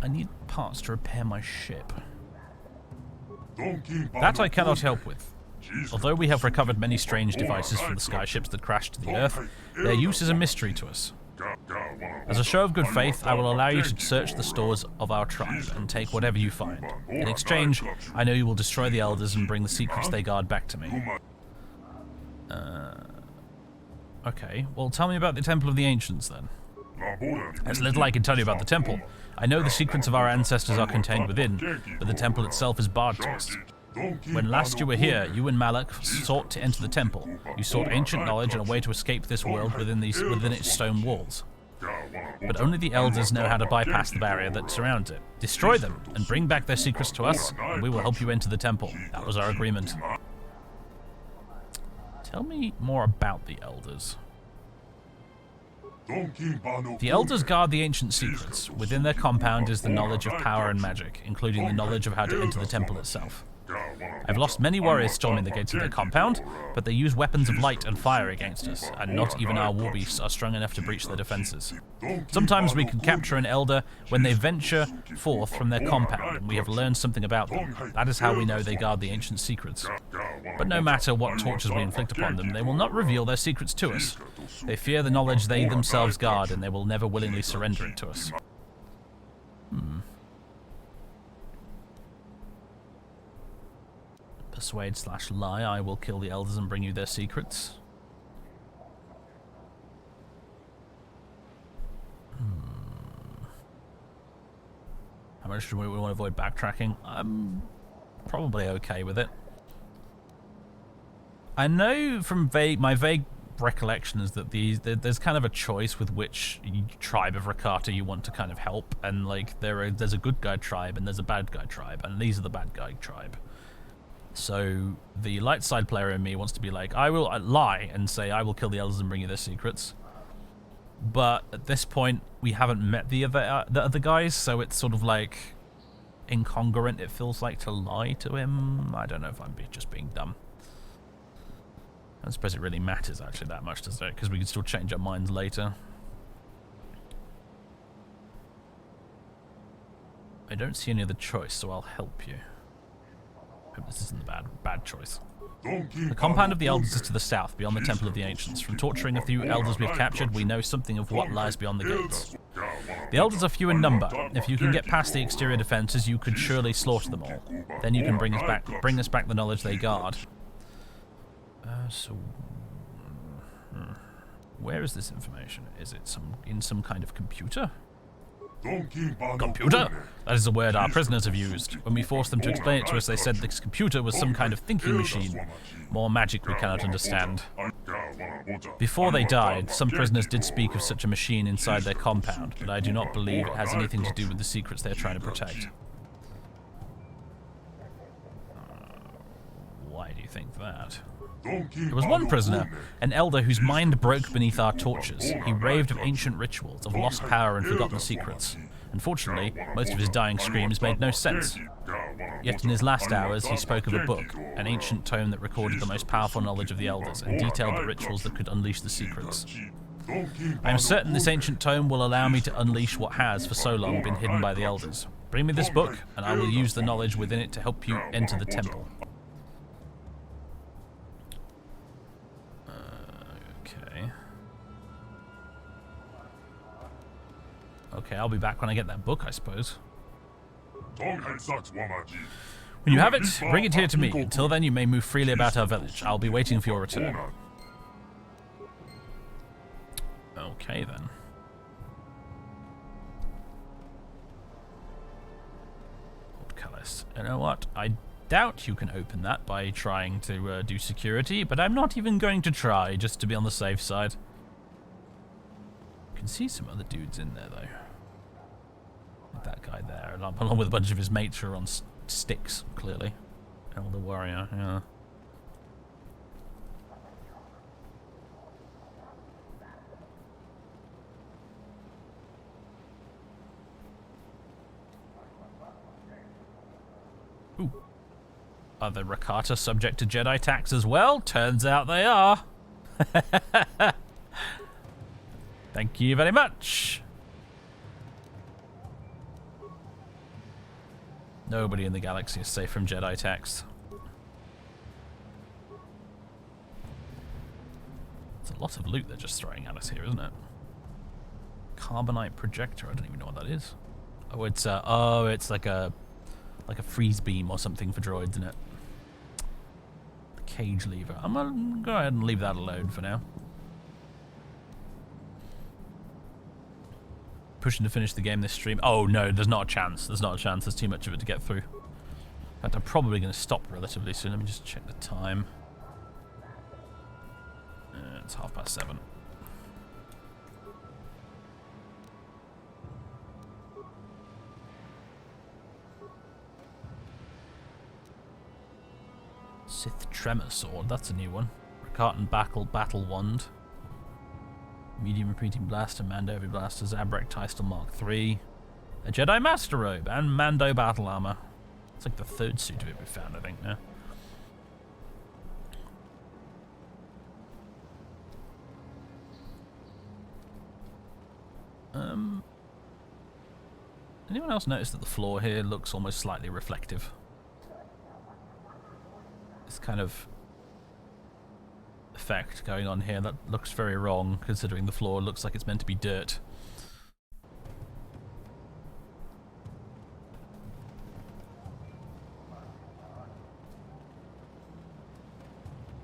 need parts to repair my ship. That I cannot help with. Although we have recovered many strange devices from the skyships that crashed to the Earth, their use is a mystery to us. As a show of good faith, I will allow you to search the stores of our tribe and take whatever you find. In exchange, I know you will destroy the Elders and bring the secrets they guard back to me. Okay, well tell me about the Temple of the Ancients then. There's little I can tell you about the temple. I know the secrets of our ancestors are contained within, but the temple itself is barred to us. When last you were here, you and Malak sought to enter the temple. You sought ancient knowledge and a way to escape this world within its stone walls. But only the Elders know how to bypass the barrier that surrounds it. Destroy them, and bring back their secrets to us, and we will help you enter the temple. That was our agreement. Tell me more about the Elders. The Elders guard the ancient secrets. Within their compound is the knowledge of power and magic, including the knowledge of how to enter the temple itself. I've lost many warriors storming the gates of their compound, but they use weapons of light and fire against us, and not even our warbeasts are strong enough to breach their defenses. Sometimes we can capture an Elder when they venture forth from their compound, and we have learned something about them. That is how we know they guard the ancient secrets. But no matter what tortures we inflict upon them, they will not reveal their secrets to us. They fear the knowledge they themselves guard, and they will never willingly surrender it to us. Persuade/lie, I will kill the Elders and bring you their secrets. How much do we want to avoid backtracking? I'm probably okay with it. I know from my vague recollection is that there's kind of a choice with which tribe of Rakata you want to kind of help, and like there's a good guy tribe and there's a bad guy tribe, and these are the bad guy tribe. So the light side player in me wants to be like, I will lie and say I will kill the elders and bring you their secrets. But at this point, we haven't met the other guys, so it's sort of like incongruent. It feels like to lie to him. I don't know if I'm just being dumb. I don't suppose it really matters actually that much, does it? Because we can still change our minds later. I don't see any other choice, so I'll help you. Hope this isn't the bad choice. The compound of the elders is to the south, beyond the Temple of the Ancients. From torturing a few elders we've captured, we know something of what lies beyond the gates. The elders are few in number. If you can get past the exterior defenses, you could surely slaughter them all. Then you can bring us back the knowledge they guard. Where is this information? Is it in some kind of computer? Computer? That is a word our prisoners have used. When we forced them to explain it to us, they said this computer was some kind of thinking machine. More magic we cannot understand. Before they died, some prisoners did speak of such a machine inside their compound, but I do not believe it has anything to do with the secrets they are trying to protect. Why do you think that? There was one prisoner, an elder whose mind broke beneath our tortures. He raved of ancient rituals, of lost power and forgotten secrets. Unfortunately, most of his dying screams made no sense. Yet in his last hours, he spoke of a book, an ancient tome that recorded the most powerful knowledge of the elders and detailed the rituals that could unleash the secrets. I am certain this ancient tome will allow me to unleash what has, for so long, been hidden by the elders. Bring me this book, and I will use the knowledge within it to help you enter the temple. Okay, I'll be back when I get that book, I suppose. When you have it, bring it here to me. Until then, you may move freely about our village. I'll be waiting for your return. Okay, then. Old Callis. You know what? I doubt you can open that by trying to do security, but I'm not even going to try, just to be on the safe side. You can see some other dudes in there, though. Like that guy there, along with a bunch of his mates who are on sticks, clearly. Elder warrior, yeah. Ooh. Are the Rakata subject to Jedi tax as well? Turns out they are. Thank you very much. Nobody in the galaxy is safe from Jedi tax. It's a lot of loot they're just throwing at us here, isn't it? Carbonite projector. I don't even know what that is. Oh, it's like a freeze beam or something for droids, isn't it? The cage lever. I'm gonna go ahead and leave that alone for now. Pushing to finish the game this stream. Oh no, there's not a chance. There's not a chance. There's too much of it to get through. In fact, I'm probably going to stop relatively soon. Let me just check the time. It's 7:30. Sith Tremor Sword. That's a new one. Rakatan Battle Wand. Medium repeating blaster, Mando heavy blaster, Zabrak Tystel Mark III, a Jedi Master Robe, and Mando battle armor. It's like the third suit of it we found, I think, now. Anyone else notice that the floor here looks almost slightly reflective? It's kind of effect going on here that looks very wrong, considering the floor looks like it's meant to be dirt.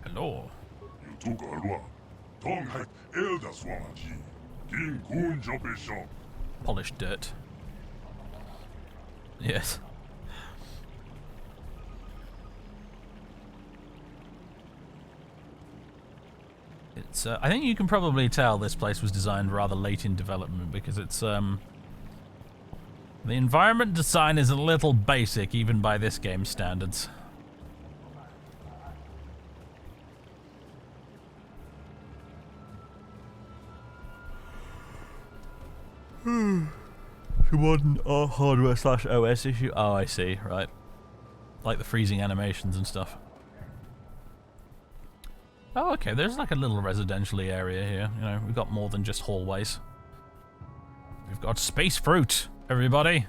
Hello. Polished dirt. Yes. So I think you can probably tell this place was designed rather late in development because it's the environment design is a little basic even by this game's standards. Modern hardware / OS issue. Oh, I see. Right, like the freezing animations and stuff. Oh, okay. There's like a little residential area here. You know, we've got more than just hallways. We've got space fruit, everybody.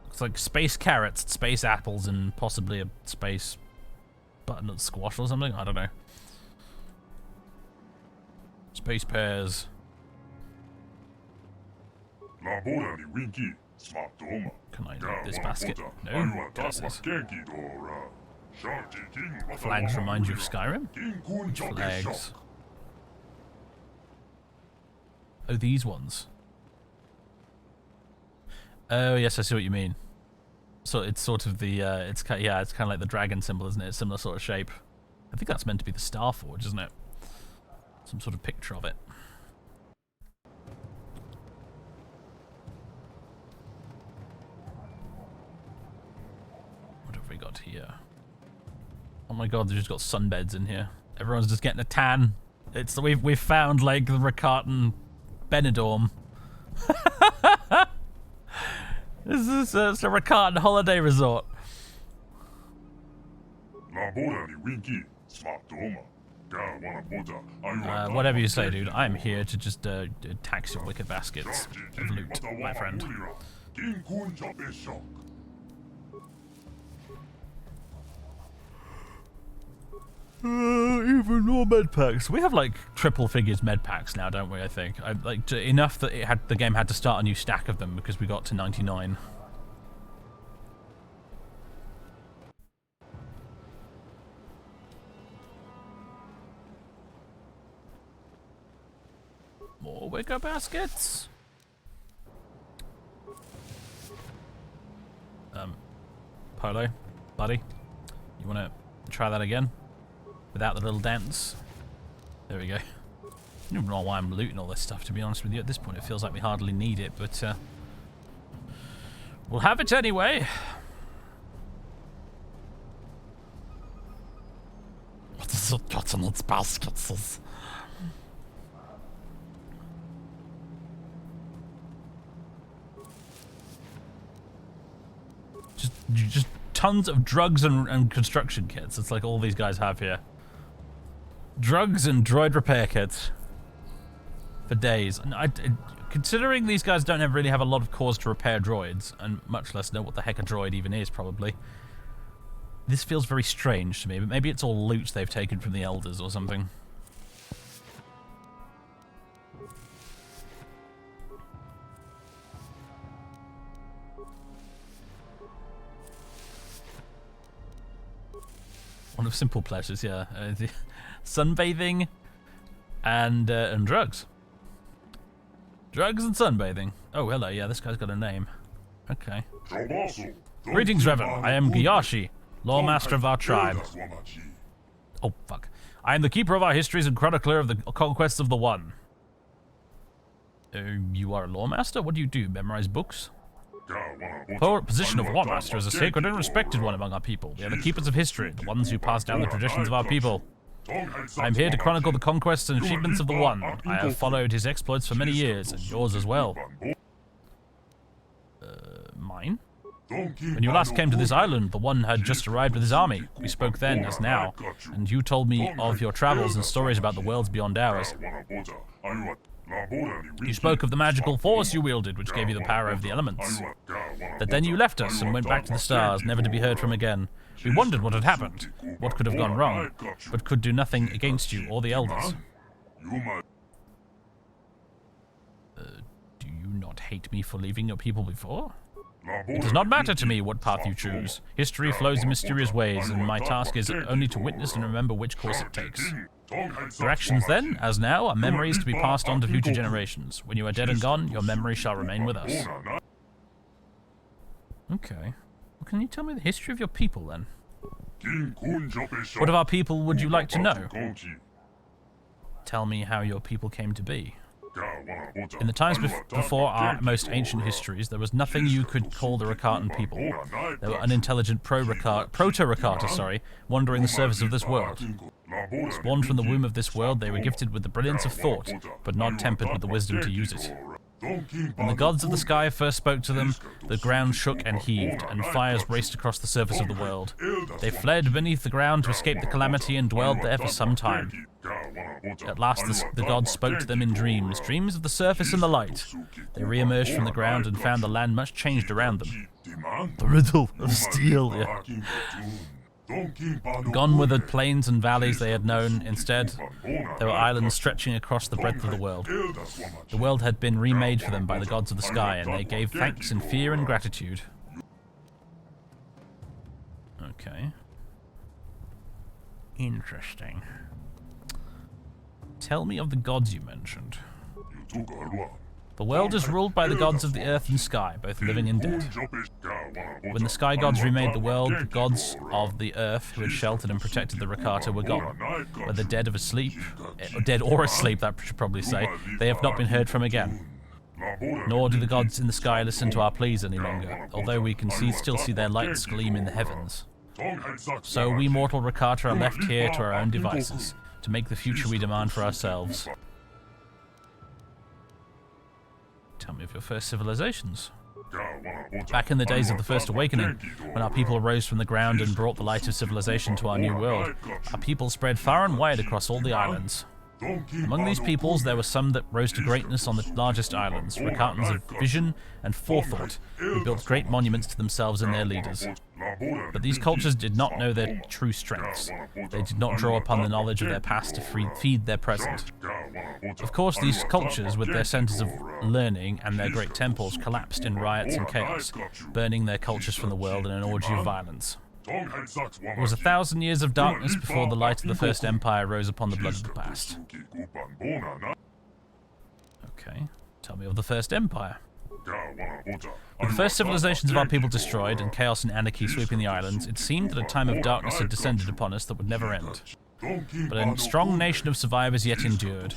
Looks like space carrots, space apples, and possibly a space butternut squash or something. I don't know. Space pears. Can I loot this basket? No. Curses. Flags remind you of Skyrim? Which flags? Oh, these ones. Oh, yes, I see what you mean. So it's sort of the, it's kind of like the dragon symbol, isn't it? Similar sort of shape. I think that's meant to be the Starforge, isn't it? Some sort of picture of it. What have we got here? Oh my god, they've just got sunbeds in here. Everyone's just getting a tan. It's we've found like the Rakatan Benidorm. This is it's a Rakatan holiday resort. Whatever you say, dude. I'm here to just tax your wicked baskets of loot, my friend. Even more med packs. We have like triple figures med packs now, don't we? I think enough that the game had to start a new stack of them because we got to 99. More wicker baskets. Polo, buddy, you want to try that again? Without the little dance. There we go. I don't even know why I'm looting all this stuff, to be honest with you. At this point, it feels like we hardly need it, but we'll have it anyway. What is it got in its baskets? Just tons of drugs and construction kits. It's like all these guys have here. Drugs and droid repair kits for days. And considering these guys don't really have a lot of cause to repair droids, and much less know what the heck a droid even is, probably, this feels very strange to me. But maybe it's all loot they've taken from the Elders or something. One of simple pleasures, yeah. Sunbathing and drugs. Drugs and sunbathing. Oh, hello, yeah, this guy's got a name. Okay. Greetings, Revan. I am Gyashi, Lawmaster of our tribe. Oh, fuck. I am the keeper of our histories and chronicler of the conquests of the One. You are a Lawmaster? What do? Memorize books? The position of Lawmaster is a sacred and respected one among our people. We are the keepers of history, the ones who pass down the traditions of our people. I am here to chronicle the conquests and achievements of the One. I have followed his exploits for many years, and yours as well. Mine? When you last came to this island, the One had just arrived with his army. We spoke then, as now, and you told me of your travels and stories about the worlds beyond ours. You spoke of the magical force you wielded, which gave you the power over the elements. But then you left us and went back to the stars, never to be heard from again. We wondered what had happened, what could have gone wrong, but could do nothing against you or the Elders. Do you not hate me for leaving your people before? It does not matter to me what path you choose. History flows in mysterious ways, and my task is only to witness and remember which course it takes. Your actions then, as now, are memories to be passed on to future generations. When you are dead and gone, your memory shall remain with us. Okay. Well, can you tell me the history of your people, then? What of our people would you like to know? tell me how your people came to be. In the times before our most ancient histories, there was nothing you could call the Rakatan people. They were unintelligent proto-Rakata, wandering the surface of this world. Spawned from the womb of this world, they were gifted with the brilliance of thought, but not tempered with the wisdom to use it. When the gods of the sky first spoke to them, the ground shook and heaved, and fires raced across the surface of the world. They fled beneath the ground to escape the calamity and dwelled there for some time. At last the gods spoke to them in dreams, dreams of the surface and the light. They re-emerged from the ground and found the land much changed around them. The riddle of steel, yeah. Gone were the plains and valleys they had known. Instead, there were islands stretching across the breadth of the world. The world had been remade for them by the gods of the sky, and they gave thanks in fear and gratitude. Okay. Interesting. Tell me of the gods you mentioned. The world is ruled by the gods of the earth and sky, both living and dead. When the sky gods remade the world, the gods of the earth who had sheltered and protected the Rakata were gone. Whether dead or asleep, that should probably say, they have not been heard from again. Nor do the gods in the sky listen to our pleas any longer, although we can still see their lights gleam in the heavens. So we mortal Rakata are left here to our own devices, to make the future we demand for ourselves. Tell me of your first civilizations. Back in the days of the First Awakening, when our people arose from the ground and brought the light of civilization to our new world, our people spread far and wide across all the islands. Among these peoples, there were some that rose to greatness on the largest islands, Rakatans of vision and forethought, who built great monuments to themselves and their leaders. But these cultures did not know their true strengths. They did not draw upon the knowledge of their past to feed their present. Of course, these cultures, with their centers of learning and their great temples, collapsed in riots and chaos, burning their cultures from the world in an orgy of violence. It was 1,000 years of darkness before the light of the First Empire rose upon the blood of the past. Okay, tell me of the First Empire. With the first civilizations of our people destroyed and chaos and anarchy sweeping the islands, it seemed that a time of darkness had descended upon us that would never end. But a strong nation of survivors yet endured.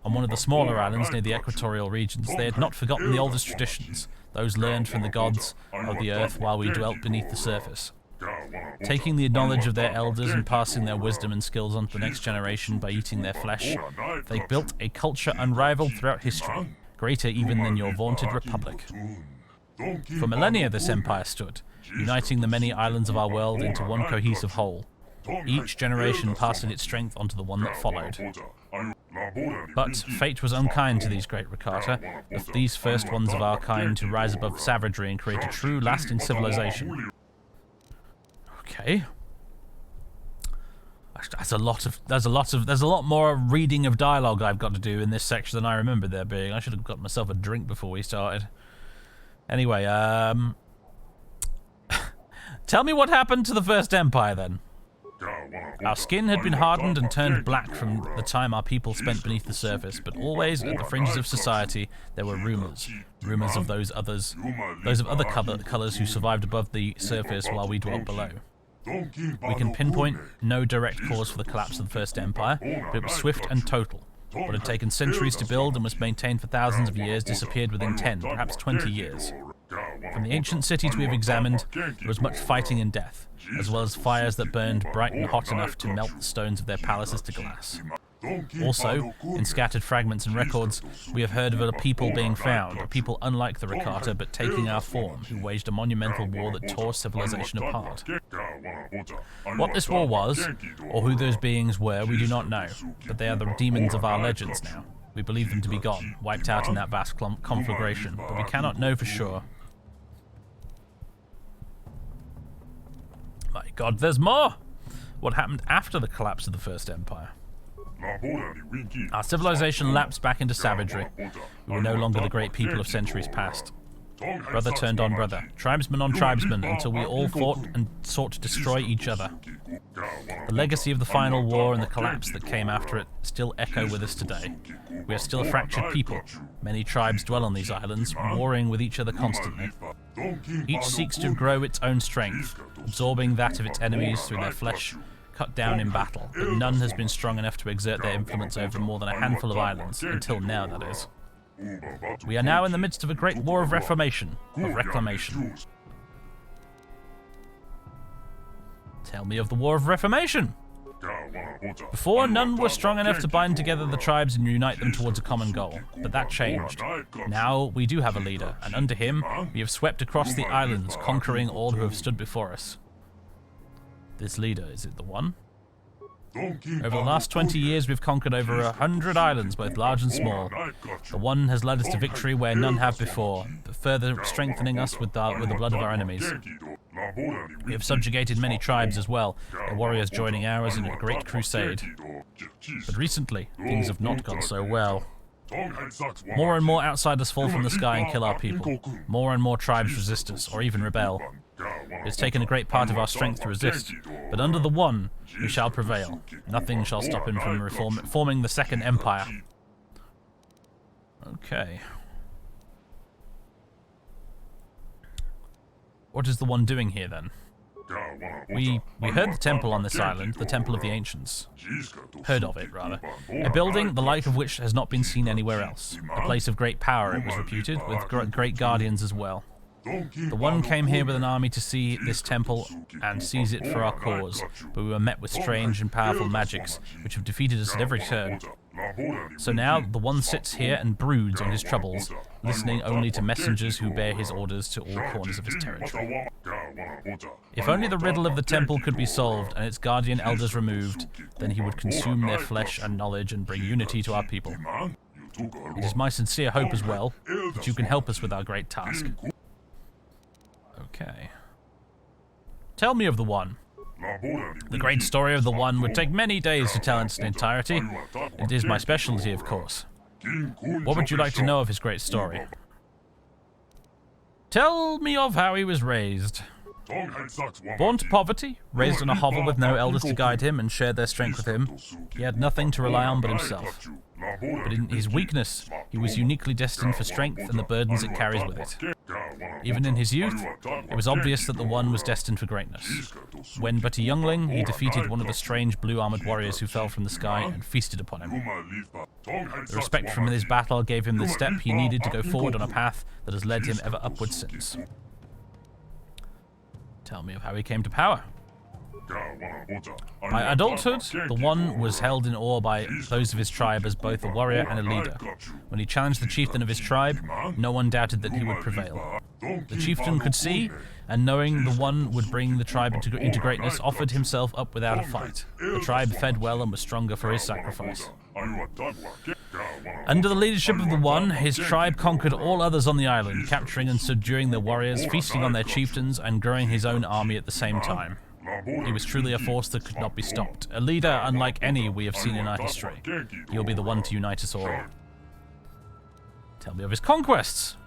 On one of the smaller islands near the equatorial regions, they had not forgotten the oldest traditions, those learned from the gods of the earth while we dwelt beneath the surface. Taking the knowledge of their elders and passing their wisdom and skills on to the next generation by eating their flesh, they built a culture unrivaled throughout history, greater even than your vaunted republic. For millennia this empire stood, uniting the many islands of our world into one cohesive whole, each generation passing its strength onto the one that followed. But fate was unkind to these great Rakata, these first ones of our kind to rise above savagery and create a true, lasting civilization. Okay. There's a lot more reading of dialogue I've got to do in this section than I remember there being. I should have got myself a drink before we started. Anyway, tell me what happened to the First Empire then. Our skin had been hardened and turned black from the time our people spent beneath the surface, but always at the fringes of society there were rumors of those of other colors who survived above the surface while we dwelt below. We can pinpoint no direct cause for the collapse of the First Empire, but it was swift and total. What had taken centuries to build and was maintained for thousands of years disappeared within 10, perhaps 20 years. From the ancient cities we have examined, there was much fighting and death, as well as fires that burned bright and hot enough to melt the stones of their palaces to glass. Also, in scattered fragments and records, we have heard of a people being found, a people unlike the Rakata but taking our form, who waged a monumental war that tore civilization apart. What this war was, or who those beings were, we do not know, but they are the demons of our legends now. We believe them to be gone, wiped out in that vast conflagration, but we cannot know for sure. My God, there's more! What happened after the collapse of the First Empire? Our civilization lapsed back into savagery. We were no longer the great people of centuries past. Brother turned on brother, tribesman on tribesman, until we all fought and sought to destroy each other. The legacy of the final war and the collapse that came after it still echo with us today. We are still a fractured people. Many tribes dwell on these islands, warring with each other constantly. Each seeks to grow its own strength, absorbing that of its enemies through their flesh, cut down in battle, but none has been strong enough to exert their influence over more than a handful of islands, until now, that is. We are now in the midst of a great war of reclamation. Tell me of the War of Reformation. Before, none were strong enough to bind together the tribes and unite them towards a common goal, but that changed. Now we do have a leader, and under him, we have swept across the islands, conquering all who have stood before us. This leader, is it the one? Over the last 20 years, we've conquered over 100 islands, both large and small. The one has led us to victory where none have before, but further strengthening us with the blood of our enemies. We have subjugated many tribes as well, their warriors joining ours in a great crusade. But recently, things have not gone so well. More and more outsiders fall from the sky and kill our people. More and more tribes resist us, or even rebel. It's taken a great part of our strength to resist, but under the One, we shall prevail. Nothing shall stop him from forming the Second Empire. Okay. What is the One doing here, then? We heard the temple on this island, the Temple of the Ancients. Heard of it, rather. A building, the like of which has not been seen anywhere else. A place of great power, it was reputed, with great guardians as well. The One came here with an army to see this temple and seize it for our cause, but we were met with strange and powerful magics, which have defeated us at every turn. So now, the One sits here and broods on his troubles, listening only to messengers who bear his orders to all corners of his territory. If only the riddle of the temple could be solved and its guardian elders removed, then he would consume their flesh and knowledge and bring unity to our people. It is my sincere hope as well that you can help us with our great task. Okay. Tell me of the One. The great story of the One would take many days to tell in its entirety. It is my specialty, of course. What would you like to know of his great story? Tell me of how he was raised. Born to poverty, raised in a hovel with no elders to guide him and share their strength with him, he had nothing to rely on but himself. But in his weakness, he was uniquely destined for strength and the burdens it carries with it. Even in his youth, it was obvious that the One was destined for greatness. When but a youngling, he defeated one of the strange blue-armored warriors who fell from the sky and feasted upon him. The respect from his battle gave him the step he needed to go forward on a path that has led him ever upward since. Tell me of how he came to power. By adulthood, the One was held in awe by those of his tribe as both a warrior and a leader. When he challenged the chieftain of his tribe, no one doubted that he would prevail. The chieftain could see, and knowing the One would bring the tribe into greatness, offered himself up without a fight. The tribe fed well and was stronger for his sacrifice. Under the leadership of the One, his tribe conquered all others on the island, capturing and subduing their warriors, feasting on their chieftains, and growing his own army at the same time. He was truly a force that could not be stopped, a leader unlike any we have seen in our history. He'll be the one to unite us all. Tell me of his conquests.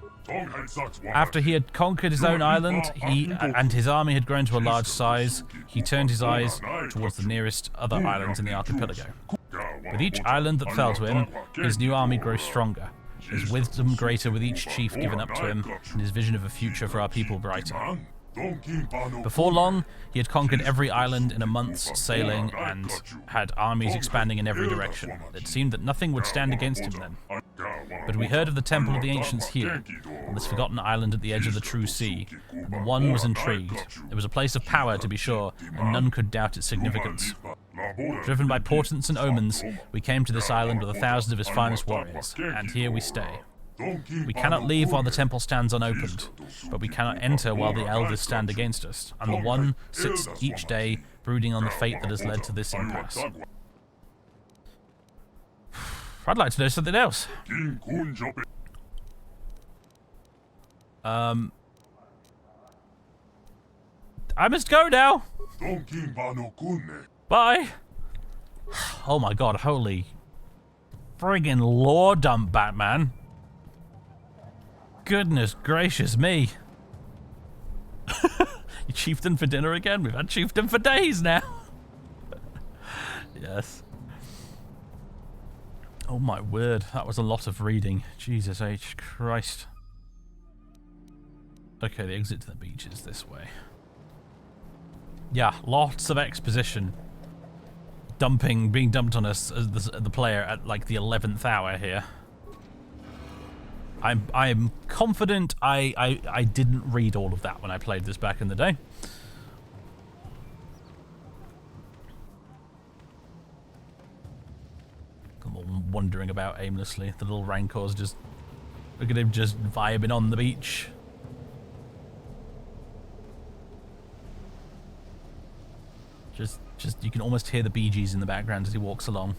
After he had conquered his own island, and his army had grown to a large size, he turned his eyes towards the nearest other islands in the archipelago. With each island that fell to him, his new army grew stronger, his wisdom greater with each chief given up to him, and his vision of a future for our people brighter. Before long, he had conquered every island in a month's sailing and had armies expanding in every direction. It seemed that nothing would stand against him then. But we heard of the Temple of the Ancients here, on this forgotten island at the edge of the true sea, and the One was intrigued. It was a place of power, to be sure, and none could doubt its significance. Driven by portents and omens, we came to this island with 1,000 of his finest warriors, and here we stay. We cannot leave while the temple stands unopened, but we cannot enter while the elders stand against us, and the One sits each day brooding on the fate that has led to this impasse. I'd like to know something else. I must go now. Bye. Oh my god, holy friggin' lore dump, Batman. Goodness gracious me. You chieftain for dinner again? We've had chieftain for days now. Yes. Oh my word, that was a lot of reading. Jesus H. Christ. Okay, the exit to the beach is this way. Yeah, lots of exposition. being dumped on us as the player at like the 11th hour here. I'm confident I didn't read all of that when I played this back in the day. I'm all wandering about aimlessly. The little Rancors just... Look at him just vibing on the beach. Just you can almost hear the Bee Gees in the background as he walks along.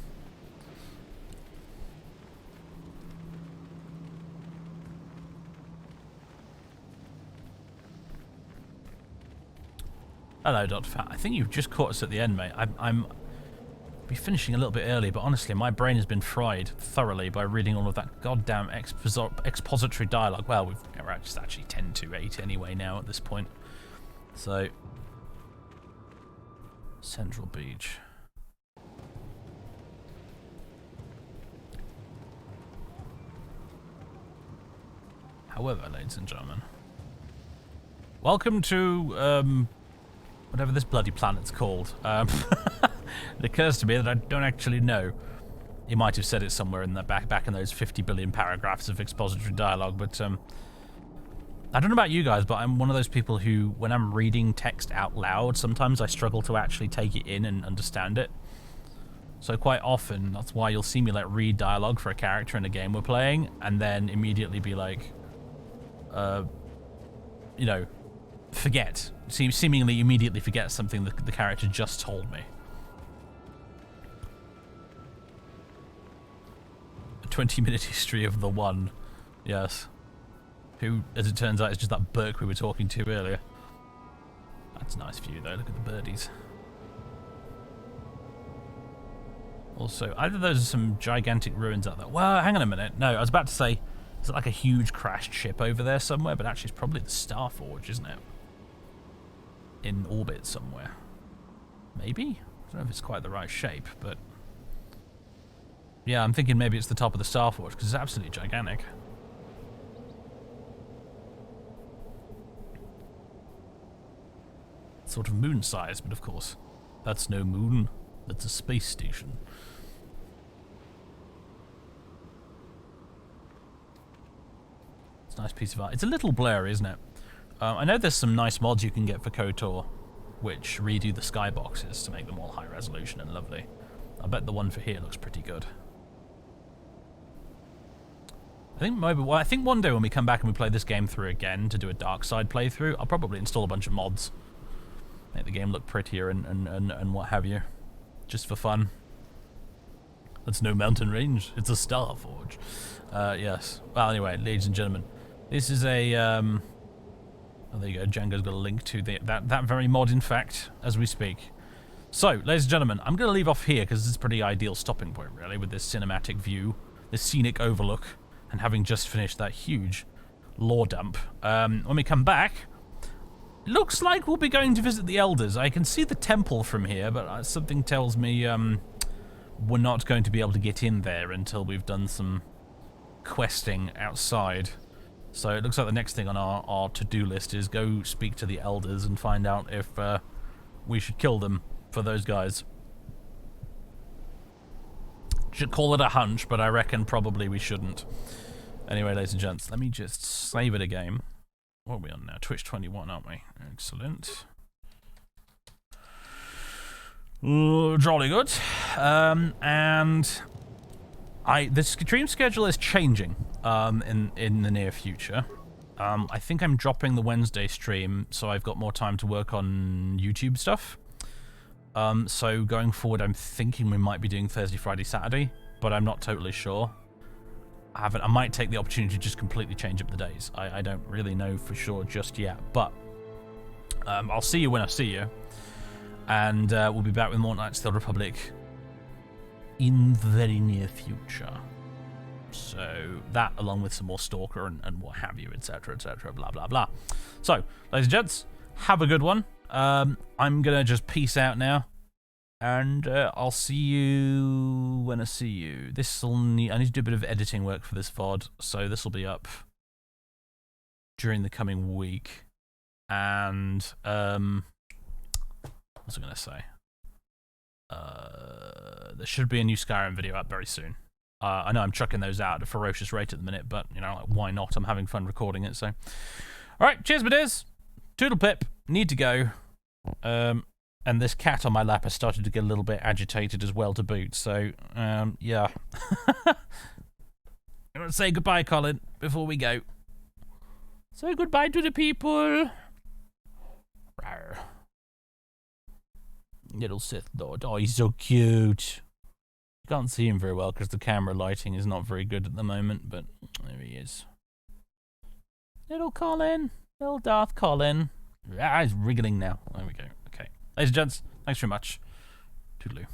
Hello, Dr. Fat. I think you've just caught us at the end, mate. I'm be finishing a little bit early, but honestly, my brain has been fried thoroughly by reading all of that goddamn expository dialogue. Well, we're actually 10 to 8 anyway now at this point. So, Central Beach. However, ladies and gentlemen, welcome to whatever this bloody planet's called. It occurs to me that I don't actually know. He might have said it somewhere in the back in those 50 billion paragraphs of expository dialogue, but I don't know about you guys, but I'm one of those people who, when I'm reading text out loud, sometimes I struggle to actually take it in and understand it. So quite often, that's why you'll see me like read dialogue for a character in a game we're playing, and then immediately be like, you know, forget. Seemingly immediately forget something the character just told me. A 20-minute history of the one. Yes. Who, as it turns out, is just that Burke we were talking to earlier. That's a nice view, though. Look at the birdies. Also, either those are some gigantic ruins out there. Well, hang on a minute. No, I was about to say, is it like a huge crashed ship over there somewhere? But actually, it's probably the Starforge, isn't it? In orbit somewhere. Maybe? I don't know if it's quite the right shape, but... Yeah, I'm thinking maybe it's the top of the Starforge, because it's absolutely gigantic. Sort of moon size, but of course, that's no moon. That's a space station. It's a nice piece of art. It's a little blurry, isn't it? I know there's some nice mods you can get for KOTOR, which redo the skyboxes to make them all high resolution and lovely. I bet the one for here looks pretty good. I think one day when we come back and we play this game through again to do a dark side playthrough, I'll probably install a bunch of mods. Make the game look prettier and what have you. Just for fun. That's no mountain range. It's a Starforge. Yes. Well, anyway, ladies and gentlemen, this is a... oh, there you go. Django's got a link to that very mod, in fact, as we speak. So, ladies and gentlemen, I'm going to leave off here because this is a pretty ideal stopping point, really, with this cinematic view, this scenic overlook, and having just finished that huge lore dump. When we come back, looks like we'll be going to visit the Elders. I can see the temple from here, but something tells me we're not going to be able to get in there until we've done some questing outside. So it looks like the next thing on our to-do list is go speak to the Elders and find out if we should kill them for those guys. Should call it a hunch, but I reckon probably we shouldn't. Anyway, ladies and gents, let me just save it a game. What are we on now? Twitch 21, aren't we? Excellent. Jolly good. And the stream schedule is changing in the near future. I think I'm dropping the Wednesday stream, so I've got more time to work on YouTube stuff. So going forward, I'm thinking we might be doing Thursday, Friday, Saturday, but I'm not totally sure. I might take the opportunity to just completely change up the days. I don't really know for sure just yet, but I'll see you when I see you. And we'll be back with more Knights of the Old Republic in the very near future. So that, along with some more Stalker and what have you, etc., blah, blah, blah. So, ladies and gents, have a good one. I'm going to just peace out now. And I'll see you when I see you. I need to do a bit of editing work for this VOD, so this will be up during the coming week. And, what was I going to say? There should be a new Skyrim video up very soon. I know I'm chucking those out at a ferocious rate at the minute, but, you know, like, why not? I'm having fun recording it, so. Alright, cheers, my dears. Toodle pip. Need to go. And this cat on my lap has started to get a little bit agitated as well to boot, so, yeah. I want to say goodbye, Colin, before we go. Say goodbye to the people. Rawr. Little Sith Lord. Oh, he's so cute. You can't see him very well because the camera lighting is not very good at the moment, but there he is. Little Colin. Little Darth Colin. Ah, he's wriggling now. There we go. Okay. Ladies and gents, thanks very much. Toodaloo.